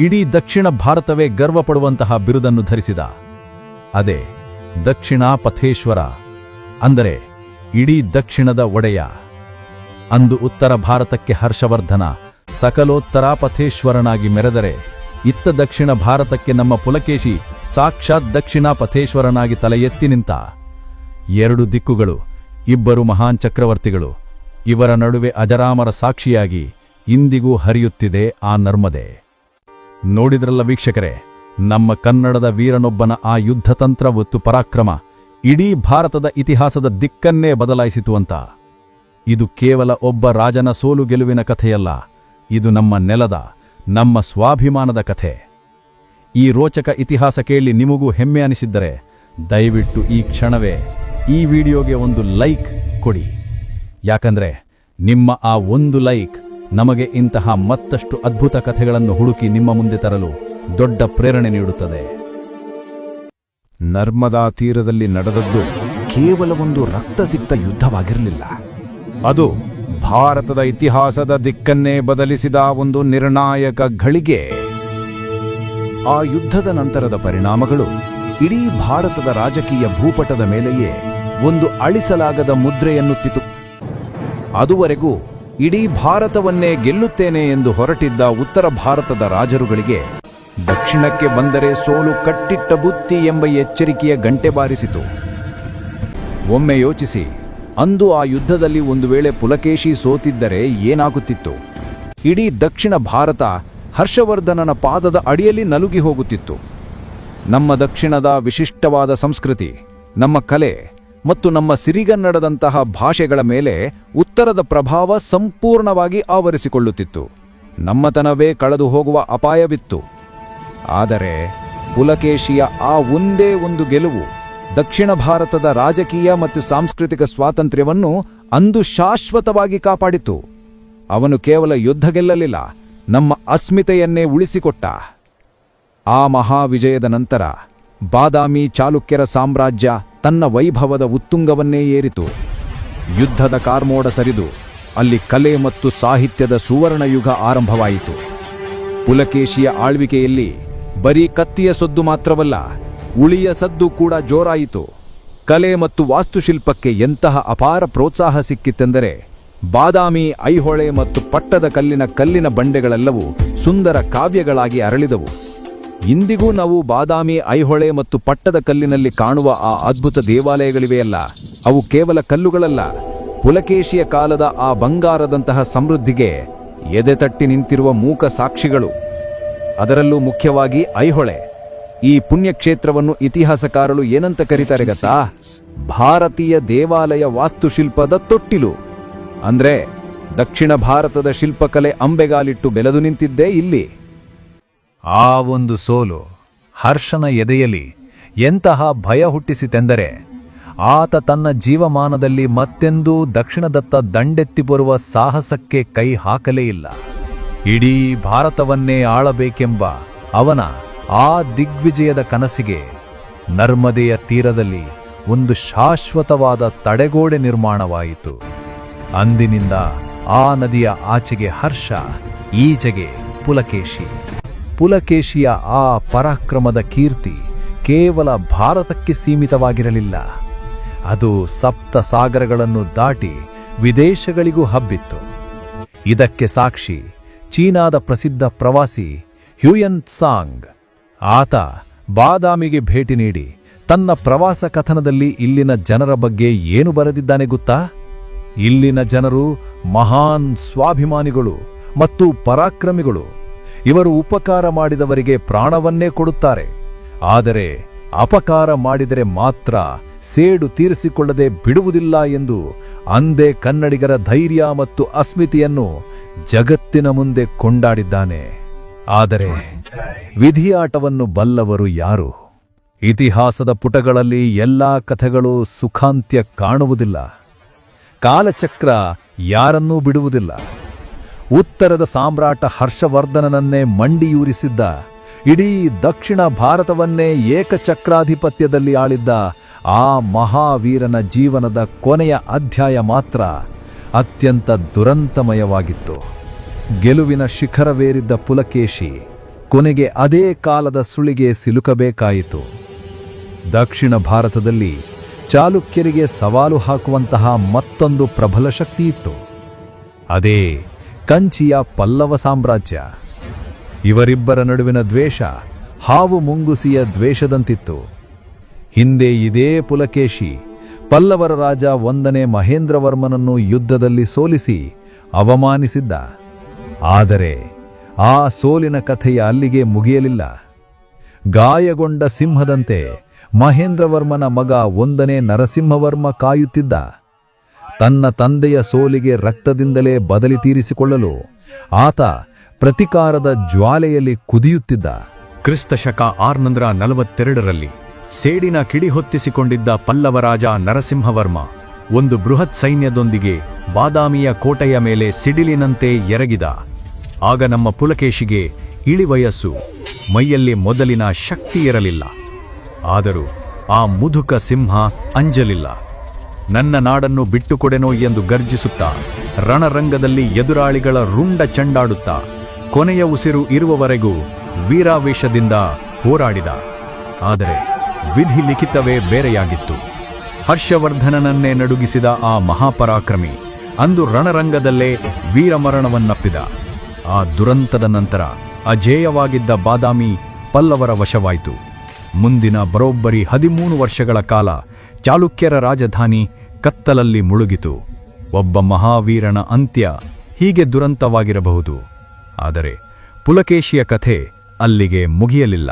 Speaker 1: ಇಡೀ ದಕ್ಷಿಣ ಭಾರತವೇ ಗರ್ವಪಡುವಂತಹ ಬಿರುದನ್ನು ಧರಿಸಿದ. ಅದೇ ದಕ್ಷಿಣಾಪಥೇಶ್ವರ, ಅಂದರೆ ಇಡೀ ದಕ್ಷಿಣದ ಒಡೆಯ. ಅಂದು ಉತ್ತರ ಭಾರತಕ್ಕೆ ಹರ್ಷವರ್ಧನ ಸಕಲೋತ್ತರಾಪಥೇಶ್ವರನಾಗಿ ಮೆರೆದರೆ, ಇತ್ತ ದಕ್ಷಿಣ ಭಾರತಕ್ಕೆ ನಮ್ಮ ಪುಲಕೇಶಿ ಸಾಕ್ಷಾತ್ ದಕ್ಷಿಣಾಪಥೇಶ್ವರನಾಗಿ ತಲೆ ಎತ್ತಿ ನಿಂತ. ಎರಡು ದಿಕ್ಕುಗಳು, ಇಬ್ಬರು ಮಹಾನ್ ಚಕ್ರವರ್ತಿಗಳು, ಇವರ ನಡುವೆ ಅಜರಾಮರ ಸಾಕ್ಷಿಯಾಗಿ ಇಂದಿಗೂ ಹರಿಯುತ್ತಿದೆ ಆ ನರ್ಮದೆ. ನೋಡಿದ್ರಲ್ಲ ವೀಕ್ಷಕರೇ, ನಮ್ಮ ಕನ್ನಡದ ವೀರನೊಬ್ಬನ ಆ ಯುದ್ಧತಂತ್ರ ಮತ್ತು ಪರಾಕ್ರಮ ಇಡೀ ಭಾರತದ ಇತಿಹಾಸದ ದಿಕ್ಕನ್ನೇ ಬದಲಾಯಿಸಿತು ಅಂತ. ಇದು ಕೇವಲ ಒಬ್ಬ ರಾಜನ ಸೋಲು ಗೆಲುವಿನ ಕಥೆಯಲ್ಲ, ಇದು ನಮ್ಮ ನೆಲದ, ನಮ್ಮ ಸ್ವಾಭಿಮಾನದ ಕಥೆ. ಈ ರೋಚಕ ಇತಿಹಾಸ ಕೇಳಿ ನಿಮಗೂ ಹೆಮ್ಮೆ ಅನಿಸಿದ್ದರೆ ದಯವಿಟ್ಟು ಈ ಕ್ಷಣವೇ ಈ ವಿಡಿಯೋಗೆ ಒಂದು ಲೈಕ್ ಕೊಡಿ. ಯಾಕಂದ್ರೆ ನಿಮ್ಮ ಆ ಒಂದು ಲೈಕ್ ನಮಗೆ ಇಂತಹ ಮತ್ತಷ್ಟು ಅದ್ಭುತ ಕಥೆಗಳನ್ನು ಹುಡುಕಿ ನಿಮ್ಮ ಮುಂದೆ ತರಲು ದೊಡ್ಡ ಪ್ರೇರಣೆ ನೀಡುತ್ತದೆ.
Speaker 2: ನರ್ಮದಾ ತೀರದಲ್ಲಿ ನಡೆದದ್ದು ಕೇವಲ ಒಂದು ರಕ್ತಸಿಕ್ತ ಯುದ್ಧವಾಗಿರಲಿಲ್ಲ. ಅದು ಭಾರತದ ಇತಿಹಾಸದ ದಿಕ್ಕನ್ನೇ ಬದಲಿಸಿದ ಒಂದು ನಿರ್ಣಾಯಕ ಘಳಿಗೆ. ಆ ಯುದ್ಧದ ನಂತರದ ಪರಿಣಾಮಗಳು ಇಡೀ ಭಾರತದ ರಾಜಕೀಯ ಭೂಪಟದ ಮೇಲೆಯೇ ಒಂದು ಅಳಿಸಲಾಗದ ಮುದ್ರೆಯನ್ನುತ್ತಿತು. ಅದುವರೆಗೂ ಇಡೀ ಭಾರತವನ್ನೇ ಗೆಲ್ಲುತ್ತೇನೆ ಎಂದು ಹೊರಟಿದ್ದ ಉತ್ತರ ಭಾರತದ ರಾಜರುಗಳಿಗೆ ದಕ್ಷಿಣಕ್ಕೆ ಬಂದರೆ ಸೋಲು ಕಟ್ಟಿಟ್ಟ ಬುತ್ತಿ ಎಂಬ ಎಚ್ಚರಿಕೆಯ ಗಂಟೆ ಬಾರಿಸಿತು. ಒಮ್ಮೆ ಯೋಚಿಸಿ, ಅಂದು ಆ ಯುದ್ಧದಲ್ಲಿ ಒಂದು ವೇಳೆ ಪುಲಕೇಶಿ ಸೋತಿದ್ದರೆ ಏನಾಗುತ್ತಿತ್ತು? ಇಡೀ ದಕ್ಷಿಣ ಭಾರತ ಹರ್ಷವರ್ಧನನ ಪಾದದ ಅಡಿಯಲ್ಲಿ ನಲುಗಿ ಹೋಗುತ್ತಿತ್ತು. ನಮ್ಮ ದಕ್ಷಿಣದ ವಿಶಿಷ್ಟವಾದ ಸಂಸ್ಕೃತಿ, ನಮ್ಮ ಕಲೆ ಮತ್ತು ನಮ್ಮ ಸಿರಿಗನ್ನಡದಂತಹ ಭಾಷೆಗಳ ಮೇಲೆ ಉತ್ತರದ ಪ್ರಭಾವ ಸಂಪೂರ್ಣವಾಗಿ ಆವರಿಸಿಕೊಳ್ಳುತ್ತಿತ್ತು. ನಮ್ಮತನವೇ ಕಳೆದು ಹೋಗುವ ಅಪಾಯವಿತ್ತು. ಆದರೆ ಪುಲಕೇಶಿಯ ಆ ಒಂದೇ ಒಂದು ಗೆಲುವು ದಕ್ಷಿಣ ಭಾರತದ ರಾಜಕೀಯ ಮತ್ತು ಸಾಂಸ್ಕೃತಿಕ ಸ್ವಾತಂತ್ರ್ಯವನ್ನು ಅಂದು ಶಾಶ್ವತವಾಗಿ ಕಾಪಾಡಿತು. ಅವನು ಕೇವಲ ಯುದ್ಧ ಗೆಲ್ಲಲಿಲ್ಲ, ನಮ್ಮ ಅಸ್ಮಿತೆಯನ್ನೇ ಉಳಿಸಿಕೊಟ್ಟ. ಆ ಮಹಾವಿಜಯದ ನಂತರ ಬಾದಾಮಿ ಚಾಲುಕ್ಯರ ಸಾಮ್ರಾಜ್ಯ ತನ್ನ ವೈಭವದ ಉತ್ತುಂಗವನ್ನೇ ಏರಿತು. ಯುದ್ಧದ ಕಾರ್ಮೋಡ ಸರಿದು ಅಲ್ಲಿ ಕಲೆ ಮತ್ತು ಸಾಹಿತ್ಯದ ಸುವರ್ಣಯುಗ ಆರಂಭವಾಯಿತು. ಪುಲಕೇಶಿಯ ಆಳ್ವಿಕೆಯಲ್ಲಿ ಬರೀ ಕತ್ತಿಯ ಸದ್ದು ಮಾತ್ರವಲ್ಲ, ಉಳಿಯ ಸದ್ದು ಕೂಡ ಜೋರಾಯಿತು. ಕಲೆ ಮತ್ತು ವಾಸ್ತುಶಿಲ್ಪಕ್ಕೆ ಎಂತಹ ಅಪಾರ ಪ್ರೋತ್ಸಾಹ ಸಿಕ್ಕಿತೆಂದರೆ ಬಾದಾಮಿ, ಐಹೊಳೆ ಮತ್ತು ಪಟ್ಟದ ಕಲ್ಲಿನ ಬಂಡೆಗಳೆಲ್ಲವೂ ಸುಂದರ ಕಾವ್ಯಗಳಾಗಿ ಅರಳಿದವು. ಇಂದಿಗೂ ನಾವು ಬಾದಾಮಿ, ಐಹೊಳೆ ಮತ್ತು ಪಟ್ಟದ ಕಲ್ಲಿನಲ್ಲಿ ಕಾಣುವ ಆ ಅದ್ಭುತ ದೇವಾಲಯಗಳಿವೆಯಲ್ಲ, ಅವು ಕೇವಲ ಕಲ್ಲುಗಳಲ್ಲ, ಪುಲಕೇಶಿಯ ಕಾಲದ ಆ ಬಂಗಾರದಂತಹ ಸಮೃದ್ಧಿಗೆ ಎದೆತಟ್ಟಿ ನಿಂತಿರುವ ಮೂಕ ಸಾಕ್ಷಿಗಳು. ಅದರಲ್ಲೂ ಮುಖ್ಯವಾಗಿ ಐಹೊಳೆ. ಈ ಪುಣ್ಯಕ್ಷೇತ್ರವನ್ನು ಇತಿಹಾಸಕಾರರು ಏನಂತ ಕರೀತಾರೆ ಗೊತ್ತಾ? ಭಾರತೀಯ ದೇವಾಲಯ ವಾಸ್ತುಶಿಲ್ಪದ ತೊಟ್ಟಿಲು. ಅಂದ್ರೆ ದಕ್ಷಿಣ ಭಾರತದ ಶಿಲ್ಪಕಲೆ ಅಂಬೆಗಾಲಿಟ್ಟು ಬೆಳೆದು ನಿಂತಿದ್ದೇ ಇಲ್ಲಿ.
Speaker 3: ಆ ಒಂದು ಸೋಲು ಹರ್ಷನ ಎದೆಯಲ್ಲಿ ಎಂತಹ ಭಯ ಹುಟ್ಟಿಸಿತೆಂದರೆ ಆತ ತನ್ನ ಜೀವಮಾನದಲ್ಲಿ ಮತ್ತೆಂದೂ ದಕ್ಷಿಣದತ್ತ ದಂಡೆತ್ತಿ ಬರುವ ಸಾಹಸಕ್ಕೆ ಕೈ ಹಾಕಲೇ ಇಲ್ಲ. ಇಡೀ ಭಾರತವನ್ನೇ ಆಳಬೇಕೆಂಬ ಅವನ ಆ ದಿಗ್ವಿಜಯದ ಕನಸಿಗೆ ನರ್ಮದೆಯ ತೀರದಲ್ಲಿ ಒಂದು ಶಾಶ್ವತವಾದ ತಡೆಗೋಡೆ ನಿರ್ಮಾಣವಾಯಿತು. ಅಂದಿನಿಂದ ಆ ನದಿಯ ಆಚೆಗೆ ಹರ್ಷ, ಈಚೆಗೆ ಪುಲಕೇಶಿ. ಪುಲಕೇಶಿಯ ಆ ಪರಾಕ್ರಮದ ಕೀರ್ತಿ ಕೇವಲ ಭಾರತಕ್ಕೆ ಸೀಮಿತವಾಗಿರಲಿಲ್ಲ, ಅದು ಸಪ್ತ ಸಾಗರಗಳನ್ನು ದಾಟಿ ವಿದೇಶಗಳಿಗೂ ಹಬ್ಬಿತ್ತು. ಇದಕ್ಕೆ ಸಾಕ್ಷಿ ಚೀನಾದ ಪ್ರಸಿದ್ಧ ಪ್ರವಾಸಿ ಹ್ಯುಯನ್ ತ್ಸಾಂಗ್. ಆತ ಬಾದಾಮಿಗೆ ಭೇಟಿ ನೀಡಿ ತನ್ನ ಪ್ರವಾಸ ಕಥನದಲ್ಲಿ ಇಲ್ಲಿನ ಜನರ ಬಗ್ಗೆ ಏನು ಬರೆದಿದ್ದಾನೆ ಗೊತ್ತಾ? ಇಲ್ಲಿನ ಜನರು ಮಹಾನ್ ಸ್ವಾಭಿಮಾನಿಗಳು ಮತ್ತು ಪರಾಕ್ರಮಿಗಳು. ಇವರು ಉಪಕಾರ ಮಾಡಿದವರಿಗೆ ಪ್ರಾಣವನ್ನೇ ಕೊಡುತ್ತಾರೆ, ಆದರೆ ಅಪಕಾರ ಮಾಡಿದರೆ ಮಾತ್ರ ಸೇಡು ತೀರಿಸಿಕೊಳ್ಳದೆ ಬಿಡುವುದಿಲ್ಲ ಎಂದು ಅಂದೇ ಕನ್ನಡಿಗರ ಧೈರ್ಯ ಮತ್ತು ಅಸ್ಮಿತೆಯನ್ನು ಜಗತ್ತಿನ ಮುಂದೆ ಕೊಂಡಾಡಿದ್ದಾನೆ. ಆದರೆ ವಿಧಿಯಾಟವನ್ನು ಬಲ್ಲವರು ಯಾರು? ಇತಿಹಾಸದ ಪುಟಗಳಲ್ಲಿ ಎಲ್ಲಾ ಕಥೆಗಳು ಸುಖಾಂತ್ಯ ಕಾಣುವುದಿಲ್ಲ. ಕಾಲಚಕ್ರ ಯಾರನ್ನೂ ಬಿಡುವುದಿಲ್ಲ. ಉತ್ತರದ ಸಾಮ್ರಾಟ ಹರ್ಷವರ್ಧನನನ್ನೇ ಮಂಡಿಯೂರಿಸಿದ್ದ, ಇಡೀ ದಕ್ಷಿಣ ಭಾರತವನ್ನೇ ಏಕಚಕ್ರಾಧಿಪತ್ಯದಲ್ಲಿ ಆಳಿದ್ದ ಆ ಮಹಾವೀರನ ಜೀವನದ ಕೊನೆಯ ಅಧ್ಯಾಯ ಮಾತ್ರ ಅತ್ಯಂತ ದುರಂತಮಯವಾಗಿತ್ತು. ಗೆಲುವಿನ ಶಿಖರವೇರಿದ್ದ ಪುಲಕೇಶಿ ಕೊನೆಗೆ ಅದೇ ಕಾಲದ ಸುಳಿಗೆ ಸಿಲುಕಬೇಕಾಯಿತು. ದಕ್ಷಿಣ ಭಾರತದಲ್ಲಿ ಚಾಲುಕ್ಯರಿಗೆ ಸವಾಲು ಹಾಕುವಂತಹ ಮತ್ತೊಂದು ಪ್ರಬಲ ಶಕ್ತಿಯಿತ್ತು. ಅದೇ ಕಂಚಿಯ ಪಲ್ಲವ ಸಾಮ್ರಾಜ್ಯ. ಇವರಿಬ್ಬರ ನಡುವಿನ ದ್ವೇಷ ಹಾವು ಮುಂಗುಸಿಯ ದ್ವೇಷದಂತಿತ್ತು. ಹಿಂದೆ ಇದೇ ಪುಲಕೇಶಿ ಪಲ್ಲವರ ರಾಜ 1ನೇ ಮಹೇಂದ್ರವರ್ಮನನ್ನು ಯುದ್ಧದಲ್ಲಿ ಸೋಲಿಸಿ ಅವಮಾನಿಸಿದ್ದ. ಆದರೆ ಆ ಸೋಲಿನ ಕಥೆಯ ಅಲ್ಲಿಗೆ ಮುಗಿಯಲಿಲ್ಲ. ಗಾಯಗೊಂಡ ಸಿಂಹದಂತೆ ಮಹೇಂದ್ರವರ್ಮನ ಮಗ 1ನೇ ನರಸಿಂಹವರ್ಮ ಕಾಯುತ್ತಿದ್ದ. ತನ್ನ ತಂದೆಯ ಸೋಲಿಗೆ ರಕ್ತದಿಂದಲೇ ಬದಲಿ ತೀರಿಸಿಕೊಳ್ಳಲು ಆತ ಪ್ರತಿಕಾರದ ಜ್ವಾಲೆಯಲ್ಲಿ ಕುದಿಯುತ್ತಿದ್ದ.
Speaker 4: ಕ್ರಿಸ್ತಶಕ 642ರಲ್ಲಿ ಸೇಡಿನ ಕಿಡಿ ಹೊತ್ತಿಸಿಕೊಂಡಿದ್ದ ಪಲ್ಲವರಾಜ ನರಸಿಂಹವರ್ಮ ಒಂದು ಬೃಹತ್ ಸೈನ್ಯದೊಂದಿಗೆ ಬಾದಾಮಿಯ ಕೋಟೆಯ ಮೇಲೆ ಸಿಡಿಲಿನಂತೆ ಎರಗಿದ. ಆಗ ನಮ್ಮ ಪುಲಕೇಶಿಗೆ ಇಳಿವಯಸ್ಸು, ಮೈಯಲ್ಲಿ ಮೊದಲಿನ ಶಕ್ತಿ ಇರಲಿಲ್ಲ. ಆದರೂ ಆ ಮುದುಕ ಸಿಂಹ ಅಂಜಲಿಲ್ಲ. ನನ್ನ ನಾಡನ್ನು ಬಿಟ್ಟುಕೊಡೆನೋ ಎಂದು ಗರ್ಜಿಸುತ್ತಾ ರಣರಂಗದಲ್ಲಿ ಎದುರಾಳಿಗಳ ರುಂಡ ಚೆಂಡಾಡುತ್ತಾ ಕೊನೆಯ ಉಸಿರು ಇರುವವರೆಗೂ ವೀರಾವೇಶದಿಂದ ಹೋರಾಡಿದ. ಆದರೆ ವಿಧಿ ಲಿಖಿತವೇ ಬೇರೆಯಾಗಿತ್ತು. ಹರ್ಷವರ್ಧನನನ್ನೇ ನಡುಗಿಸಿದ ಆ ಮಹಾಪರಾಕ್ರಮಿ ಅಂದು ರಣರಂಗದಲ್ಲೇ ವೀರಮರಣವನ್ನಪ್ಪಿದ. ಆ ದುರಂತದ ನಂತರ ಅಜೇಯವಾಗಿದ್ದ ಬಾದಾಮಿ ಪಲ್ಲವರ ವಶವಾಯಿತು. ಮುಂದಿನ ಬರೋಬ್ಬರಿ 13 ವರ್ಷಗಳ ಕಾಲ ಚಾಲುಕ್ಯರ ರಾಜಧಾನಿ ಕತ್ತಲಲ್ಲಿ ಮುಳುಗಿತು. ಒಬ್ಬ ಮಹಾವೀರನ ಅಂತ್ಯ ಹೀಗೆ ದುರಂತವಾಗಿರಬಹುದು. ಆದರೆ ಪುಲಕೇಶಿಯ ಕಥೆ ಅಲ್ಲಿಗೆ ಮುಗಿಯಲಿಲ್ಲ.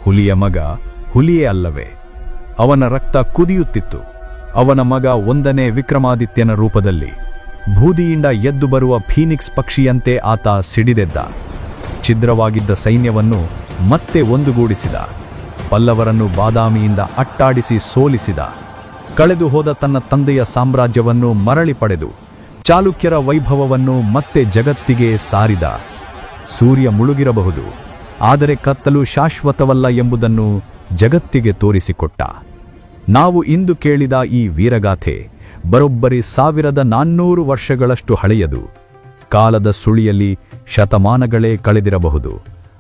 Speaker 4: ಹುಲಿಯ ಮಗ ಹುಲಿಯೇ ಅಲ್ಲವೇ? ಅವನ ರಕ್ತ ಕುದಿಯುತ್ತಿತ್ತು. ಅವನ ಮಗ 1ನೇ ವಿಕ್ರಮಾದಿತ್ಯನ ರೂಪದಲ್ಲಿ ಬೂದಿಯಿಂದ ಎದ್ದು ಬರುವ ಫೀನಿಕ್ಸ್ ಪಕ್ಷಿಯಂತೆ ಆತ ಸಿಡಿದೆದ್ದ. ಛಿದ್ರವಾಗಿದ್ದ ಸೈನ್ಯವನ್ನು ಮತ್ತೆ ಒಂದುಗೂಡಿಸಿದ. ಪಲ್ಲವರನ್ನು ಬಾದಾಮಿಯಿಂದ ಅಟ್ಟಾಡಿಸಿ ಸೋಲಿಸಿದ. ಕಳೆದು ಹೋದ ತನ್ನ ತಂದೆಯ ಸಾಮ್ರಾಜ್ಯವನ್ನು ಮರಳಿ ಪಡೆದು ಚಾಲುಕ್ಯರ ವೈಭವವನ್ನು ಮತ್ತೆ ಜಗತ್ತಿಗೆ ಸಾರಿದ. ಸೂರ್ಯ ಮುಳುಗಿರಬಹುದು, ಆದರೆ ಕತ್ತಲು ಶಾಶ್ವತವಲ್ಲ ಎಂಬುದನ್ನು ಜಗತ್ತಿಗೆ ತೋರಿಸಿಕೊಟ್ಟ. ನಾವು ಇಂದು ಕೇಳಿದ ಈ ವೀರಗಾಥೆ ಬರೋಬ್ಬರಿ 1400 ವರ್ಷಗಳಷ್ಟು ಹಳೆಯದು. ಕಾಲದ ಸುಳಿಯಲ್ಲಿ ಶತಮಾನಗಳೇ ಕಳೆದಿರಬಹುದು,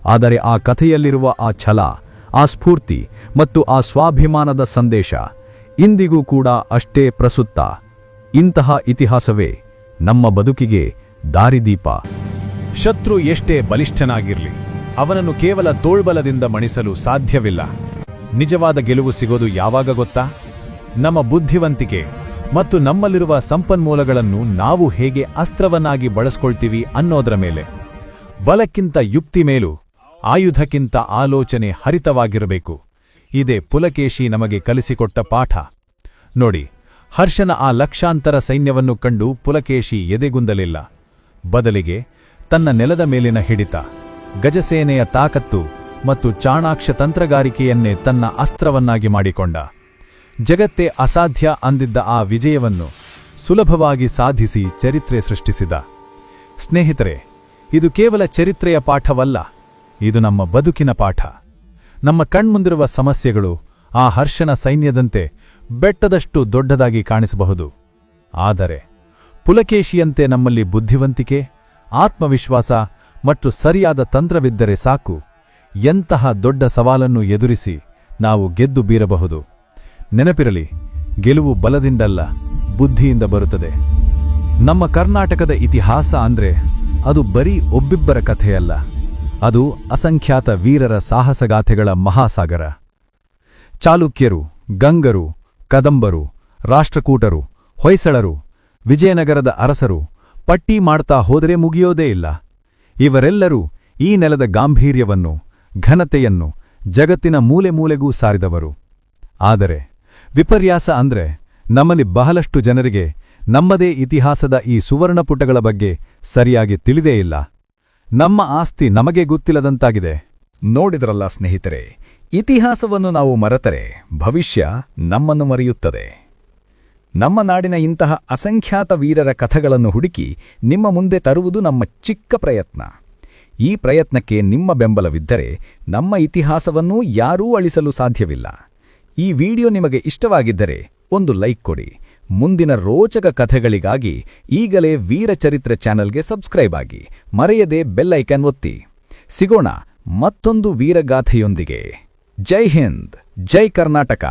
Speaker 4: ಆದರೆ ಆ ಕಥೆಯಲ್ಲಿರುವ ಆ ಛಲ, ಆ ಸ್ಫೂರ್ತಿ ಮತ್ತು ಆ ಸ್ವಾಭಿಮಾನದ ಸಂದೇಶ ಇಂದಿಗೂ ಕೂಡ ಅಷ್ಟೇ ಪ್ರಸ್ತುತ. ಇಂತಹ ಇತಿಹಾಸವೇ ನಮ್ಮ ಬದುಕಿಗೆ ದಾರಿದೀಪ.
Speaker 1: ಶತ್ರು ಎಷ್ಟೇ ಬಲಿಷ್ಠನಾಗಿರಲಿ, ಅವನನ್ನು ಕೇವಲ ತೋಳ್ಬಲದಿಂದ ಮಣಿಸಲು ಸಾಧ್ಯವಿಲ್ಲ. ನಿಜವಾದ ಗೆಲುವು ಸಿಗೋದು ಯಾವಾಗ ಗೊತ್ತಾ? ನಮ್ಮ ಬುದ್ಧಿವಂತಿಕೆ ಮತ್ತು ನಮ್ಮಲ್ಲಿರುವ ಸಂಪನ್ಮೂಲಗಳನ್ನು ನಾವು ಹೇಗೆ ಅಸ್ತ್ರವನ್ನಾಗಿ ಬಳಸ್ಕೊಳ್ತೀವಿ ಅನ್ನೋದರ ಮೇಲೆ. ಬಲಕ್ಕಿಂತ ಯುಕ್ತಿ ಮೇಲೂ, ಆಯುಧಕ್ಕಿಂತ ಆಲೋಚನೆ ಹರಿತವಾಗಿರಬೇಕು. ಇದೇ ಪುಲಕೇಶಿ ನಮಗೆ ಕಲಿಸಿಕೊಟ್ಟ ಪಾಠ. ನೋಡಿ, ಹರ್ಷನ ಆ ಲಕ್ಷಾಂತರ ಸೈನ್ಯವನ್ನು ಕಂಡು ಪುಲಕೇಶಿ ಎದೆಗುಂದಲಿಲ್ಲ. ಬದಲಿಗೆ ತನ್ನ ನೆಲದ ಮೇಲಿನ ಹಿಡಿತ, ಗಜಸೇನೆಯ ತಾಕತ್ತು ಮತ್ತು ಚಾಣಾಕ್ಷ ತಂತ್ರಗಾರಿಕೆಯನ್ನೇ ತನ್ನ ಅಸ್ತ್ರವನ್ನಾಗಿ ಮಾಡಿಕೊಂಡ. ಜಗತ್ತೇ ಅಸಾಧ್ಯ ಅಂದಿದ್ದ ಆ ವಿಜಯವನ್ನು ಸುಲಭವಾಗಿ ಸಾಧಿಸಿ ಚರಿತ್ರೆ ಸೃಷ್ಟಿಸಿದ. ಸ್ನೇಹಿತರೆ, ಇದು ಕೇವಲ ಚರಿತ್ರೆಯ ಪಾಠವಲ್ಲ, ಇದು ನಮ್ಮ ಬದುಕಿನ ಪಾಠ. ನಮ್ಮ ಕಣ್ಮುಂದಿರುವ ಸಮಸ್ಯೆಗಳು ಆ ಹರ್ಷನ ಸೈನ್ಯದಂತೆ ಬೆಟ್ಟದಷ್ಟು ದೊಡ್ಡದಾಗಿ ಕಾಣಿಸಬಹುದು. ಆದರೆ ಪುಲಕೇಶಿಯಂತೆ ನಮ್ಮಲ್ಲಿ ಬುದ್ಧಿವಂತಿಕೆ, ಆತ್ಮವಿಶ್ವಾಸ ಮತ್ತು ಸರಿಯಾದ ತಂತ್ರವಿದ್ದರೆ ಸಾಕು, ಎಂತಹ ದೊಡ್ಡ ಸವಾಲನ್ನು ಎದುರಿಸಿ ನಾವು ಗೆದ್ದು ಬೀರಬಹುದು. ನೆನಪಿರಲಿ, ಗೆಲುವು ಬಲದಿಂದಲ್ಲ, ಬುದ್ಧಿಯಿಂದ ಬರುತ್ತದೆ. ನಮ್ಮ ಕರ್ನಾಟಕದ ಇತಿಹಾಸ ಅಂದ್ರೆ ಅದು ಬರೀ ಒಬ್ಬಿಬ್ಬರ ಕಥೆಯಲ್ಲ, ಅದು ಅಸಂಖ್ಯಾತ ವೀರರ ಸಾಹಸಗಾಥೆಗಳ ಮಹಾಸಾಗರ. ಚಾಲುಕ್ಯರು, ಗಂಗರು, ಕದಂಬರು, ರಾಷ್ಟ್ರಕೂಟರು, ಹೊಯ್ಸಳರು, ವಿಜಯನಗರದ ಅರಸರು, ಪಟ್ಟಿ ಮಾಡ್ತಾ ಹೋದರೆ ಮುಗಿಯೋದೇ ಇಲ್ಲ. ಇವರೆಲ್ಲರೂ ಈ ನೆಲದ ಗಾಂಭೀರ್ಯವನ್ನು, ಘನತೆಯನ್ನು ಜಗತ್ತಿನ ಮೂಲೆ ಮೂಲೆಗೂ ಸಾರಿದವರು. ಆದರೆ ವಿಪರ್ಯಾಸ ಅಂದ್ರೆ ನಮ್ಮಲ್ಲಿ ಬಹಳಷ್ಟು ಜನರಿಗೆ ನಮ್ಮದೇ ಇತಿಹಾಸದ ಈ ಸುವರ್ಣಪುಟಗಳ ಬಗ್ಗೆ ಸರಿಯಾಗಿ ತಿಳಿದೇ ಇಲ್ಲ. ನಮ್ಮ ಆಸ್ತಿ ನಮಗೆ ಗೊತ್ತಿಲ್ಲದಂತಾಗಿದೆ.
Speaker 3: ನೋಡಿದ್ರಲ್ಲ ಸ್ನೇಹಿತರೆ, ಇತಿಹಾಸವನ್ನು ನಾವು ಮರೆತರೆ ಭವಿಷ್ಯ ನಮ್ಮನ್ನು ಮರೆಯುತ್ತದೆ. ನಮ್ಮ ನಾಡಿನ ಇಂತಹ ಅಸಂಖ್ಯಾತ ವೀರರ ಕಥೆಗಳನ್ನು ಹುಡುಕಿ ನಿಮ್ಮ ಮುಂದೆ ತರುವುದು ನಮ್ಮ ಚಿಕ್ಕ ಪ್ರಯತ್ನ. ಈ ಪ್ರಯತ್ನಕ್ಕೆ ನಿಮ್ಮ ಬೆಂಬಲವಿದ್ದರೆ ನಮ್ಮ ಇತಿಹಾಸವನ್ನು ಯಾರೂ ಅಳಿಸಲು ಸಾಧ್ಯವಿಲ್ಲ. ಈ ವಿಡಿಯೋ ನಿಮಗೆ ಇಷ್ಟವಾಗಿದ್ದರೆ ಒಂದು ಲೈಕ್ ಕೊಡಿ. ಮುಂದಿನ ರೋಚಕ ಕಥೆಗಳಿಗಾಗಿ ಈಗಲೇ ವೀರಚರಿತ್ರೆ ಚಾನೆಲ್ಗೆ ಸಬ್ಸ್ಕ್ರೈಬ್ ಆಗಿ, ಮರೆಯದೆ ಬೆಲ್ ಐಕಾನ್ ಒತ್ತಿ. ಸಿಗೋಣ ಮತ್ತೊಂದು ವೀರಗಾಥೆಯೊಂದಿಗೆ. ಜೈ ಹಿಂದ್, ಜೈ ಕರ್ನಾಟಕ.